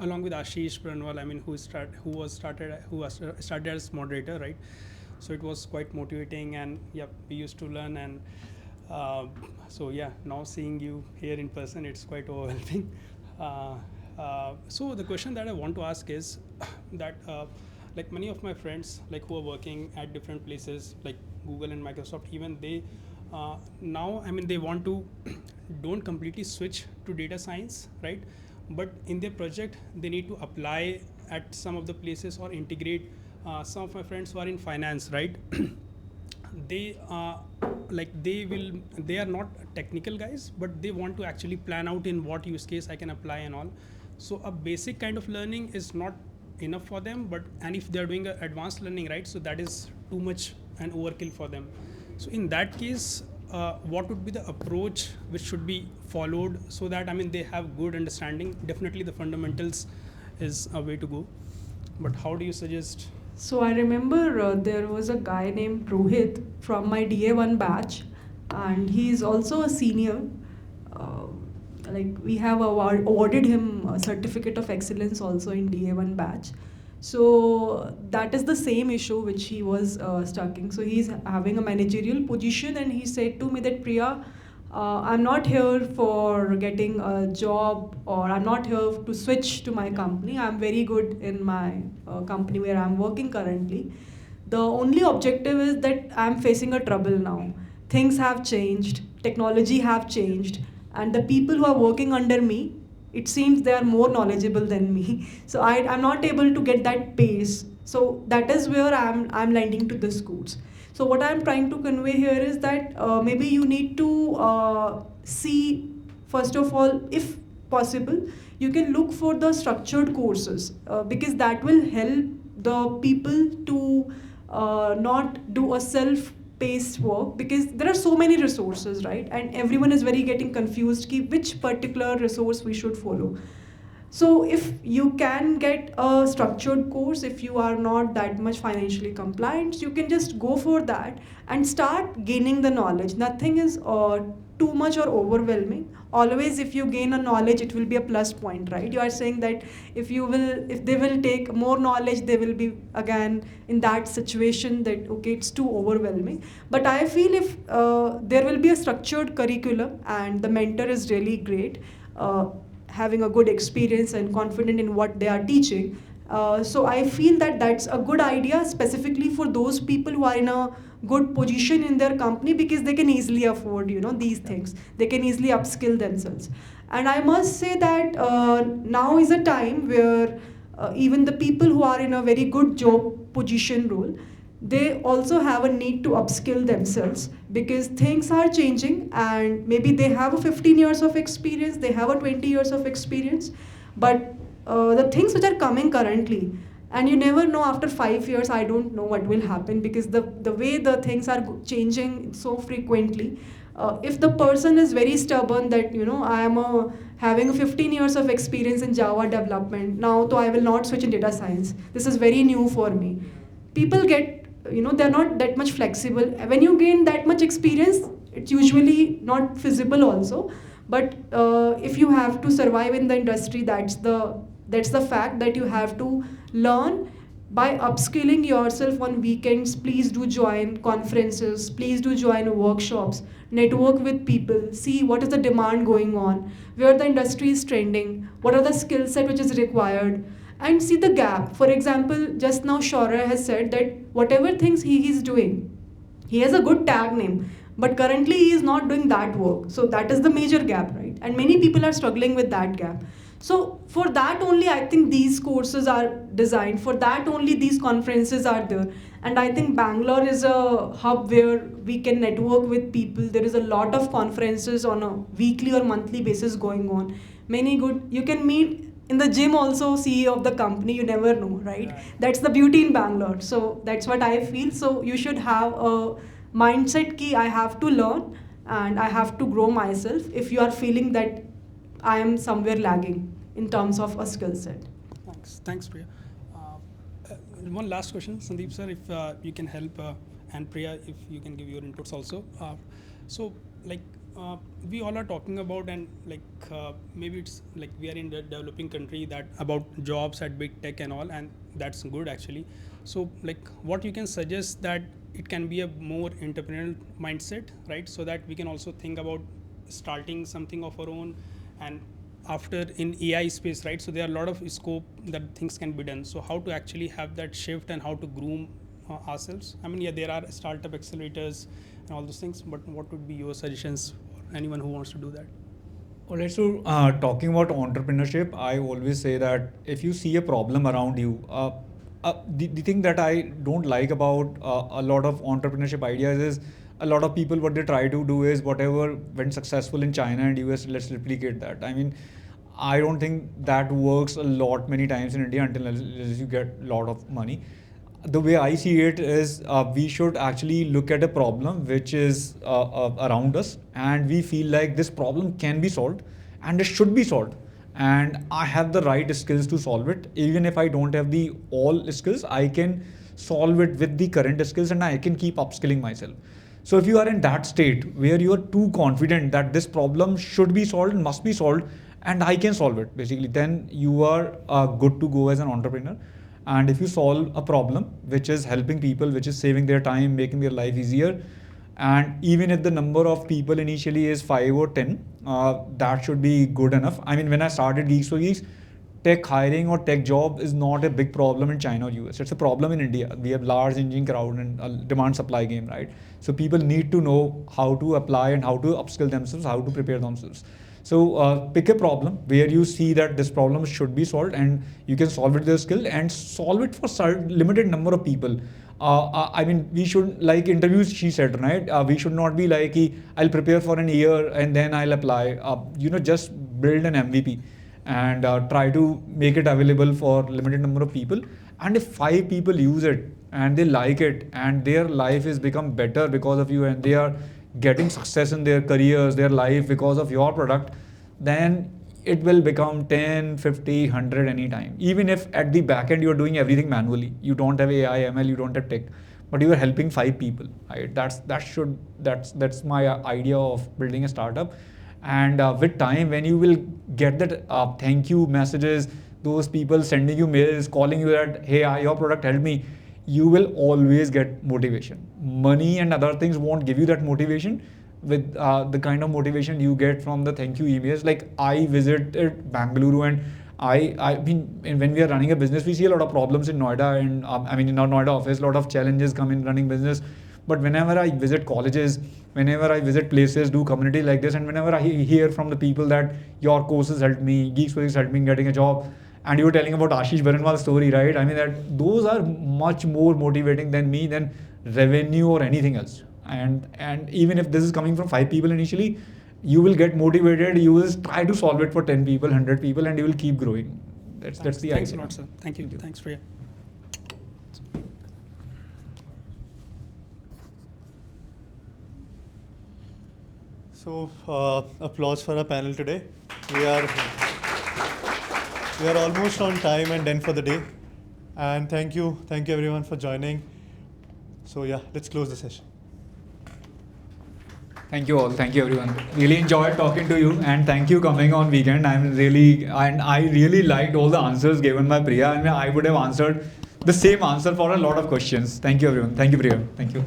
along with Ashish Pranwal, I mean, who started as moderator, right? So it was quite motivating, and we used to learn, and now seeing you here in person, it's quite overwhelming. So the question that I want to ask is that many of my friends who are working at different places like Google and Microsoft, even they now, I mean, they want to don't completely switch to data science, right? But in their project, they need to apply at some of the places or integrate. Some of my friends who are in finance, right? They are not technical guys, but they want to actually plan out in what use case I can apply and all. So a basic kind of learning is not enough for them, and if they're doing advanced learning, right, so that is too much and overkill for them. So in that case, what would be the approach which should be followed so that they have good understanding? Definitely the fundamentals is a way to go, but how do you suggest? So I remember there was a guy named Rohit from my DA1 batch, and he's also a senior. Uh, like we have awarded him a certificate of excellence also in DA1 batch. So that is the same issue which he was stuck in. So he's having a managerial position, and he said to me that Priya, I'm not here for getting a job, or I'm not here to switch to my company. I'm very good in my company where I'm working currently. The only objective is that I'm facing a trouble now. Things have changed, technology have changed, and the people who are working under me, it seems they are more knowledgeable than me. So I'm not able to get that pace. So that is where I'm landing to the schools. So what I'm trying to convey here is that maybe you need to see, first of all, if possible, you can look for the structured courses because that will help the people to not do a self-paced work, because there are so many resources, right? And everyone is very getting confused ki which particular resource we should follow. So if you can get a structured course, if you are not that much financially compliant, you can just go for that and start gaining the knowledge. Nothing is too much or overwhelming. Always if you gain a knowledge, it will be a plus point, right? You are saying that if they will take more knowledge, they will be again in that situation that, okay, it's too overwhelming. But I feel if there will be a structured curriculum and the mentor is really great, having a good experience and confident in what they are teaching. So I feel that that's a good idea specifically for those people who are in a good position in their company, because they can easily afford these things. They can easily upskill themselves. And I must say that now is a time where even the people who are in a very good job position role, they also have a need to upskill themselves, because things are changing, and maybe they have a 15 years of experience, they have a 20 years of experience, but the things which are coming currently, and you never know after 5 years, I don't know what will happen, because the way the things are changing so frequently. If the person is very stubborn that I am having 15 years of experience in Java development now, so I will not switch in data science, this is very new for me, people get, they're not that much flexible. When you gain that much experience, it's usually not feasible also. But if you have to survive in the industry, that's the fact that you have to learn by upskilling yourself on weekends. Please do join conferences, please do join workshops, network with people, see what is the demand going on, where the industry is trending, what are the skill set which is required, and see the gap. For example, just now Shaurya has said that whatever things he is doing, he has a good tag name, but currently he is not doing that work. So that is the major gap, right? And many people are struggling with that gap. So for that only, I think these courses are designed. For that only, these conferences are there. And I think Bangalore is a hub where we can network with people. There is a lot of conferences on a weekly or monthly basis going on. Many good, you can meet in the gym also CEO of the company, you never know, right? That's the beauty in Bangalore. So that's what I feel. So you should have a mindset key, I have to learn and I have to grow myself, if you are feeling that I am somewhere lagging in terms of a skill set. Thanks, Priya. One last question, Sandeep sir, if you can help, and Priya, if you can give your inputs also. So, we all are talking about, and maybe it's like we are in the developing country, that about jobs at big tech and all, and that's good actually. So, what you can suggest that it can be a more entrepreneurial mindset, right? So that we can also think about starting something of our own, and after in AI space, right? So there are a lot of scope that things can be done. So how to actually have that shift and how to groom ourselves? There are startup accelerators and all those things, but what would be your suggestions for anyone who wants to do that? Alright, so talking about entrepreneurship, I always say that if you see a problem around you, the thing that I don't like about a lot of entrepreneurship ideas is a lot of people, what they try to do is whatever went successful in China and US, let's replicate that. I don't think that works a lot many times in India until you get a lot of money. the way I see it is we should actually look at a problem which is around us, and we feel like this problem can be solved and it should be solved. And I have the right skills to solve it. Even if I don't have the all skills, I can solve it with the current skills and I can keep upskilling myself. So if you are in that state where you are too confident that this problem should be solved, must be solved, and I can solve it, basically, then you are good to go as an entrepreneur. And if you solve a problem which is helping people, which is saving their time, making their life easier, and even if the number of people initially is 5 or 10, that should be good enough. I mean, when I started Geeks for Geeks, tech hiring or tech job is not a big problem in China or US. It's a problem in India. We have large engineering crowd and a demand supply game, right? So people need to know how to apply and how to upskill themselves, how to prepare themselves. So pick a problem where you see that this problem should be solved and you can solve it with your skill, and solve it for limited number of people. I mean, we should, like interviews, she said, right? We should not be like, I'll prepare for an year and then I'll apply. Just build an MVP and try to make it available for limited number of people. And if 5 people use it and they like it and their life is become better because of you, and they are getting success in their careers, their life, because of your product, then it will become 10, 50, 100 anytime. Even if at the back end you're doing everything manually, you don't have AI, ML, you don't have tech, but you are helping 5 people, right? That's my idea of building a startup. And with time, when you will get that thank you messages, those people sending you mails, calling you that, hey, your product helped me, you will always get motivation. Money and other things won't give you that motivation with the kind of motivation you get from the thank you emails. Like, I visited Bangalore, and I mean, when we are running a business, we see a lot of problems in Noida, and in our Noida office, a lot of challenges come in running business. But whenever I visit colleges, whenever I visit places, do community like this, and whenever I hear from the people that your courses helped me, Geeks helped me getting a job, and you were telling about Ashish Baranwal's story, right? I mean, that those are much more motivating than revenue or anything else. And even if this is coming from 5 people initially, you will get motivated. You will try to solve it for 10 people, 100 people, and you will keep growing. That's the idea. Thanks a lot, sir. Thank you. Thanks, Priya. So, applause for our panel today. We are almost on time and done for the day. And thank you everyone for joining. So yeah, let's close the session. Thank you all. Thank you everyone. Really enjoyed talking to you, and thank you coming on weekend. I really liked all the answers given by Priya. I mean, I would have answered the same answer for a lot of questions. Thank you everyone. Thank you Priya. Thank you.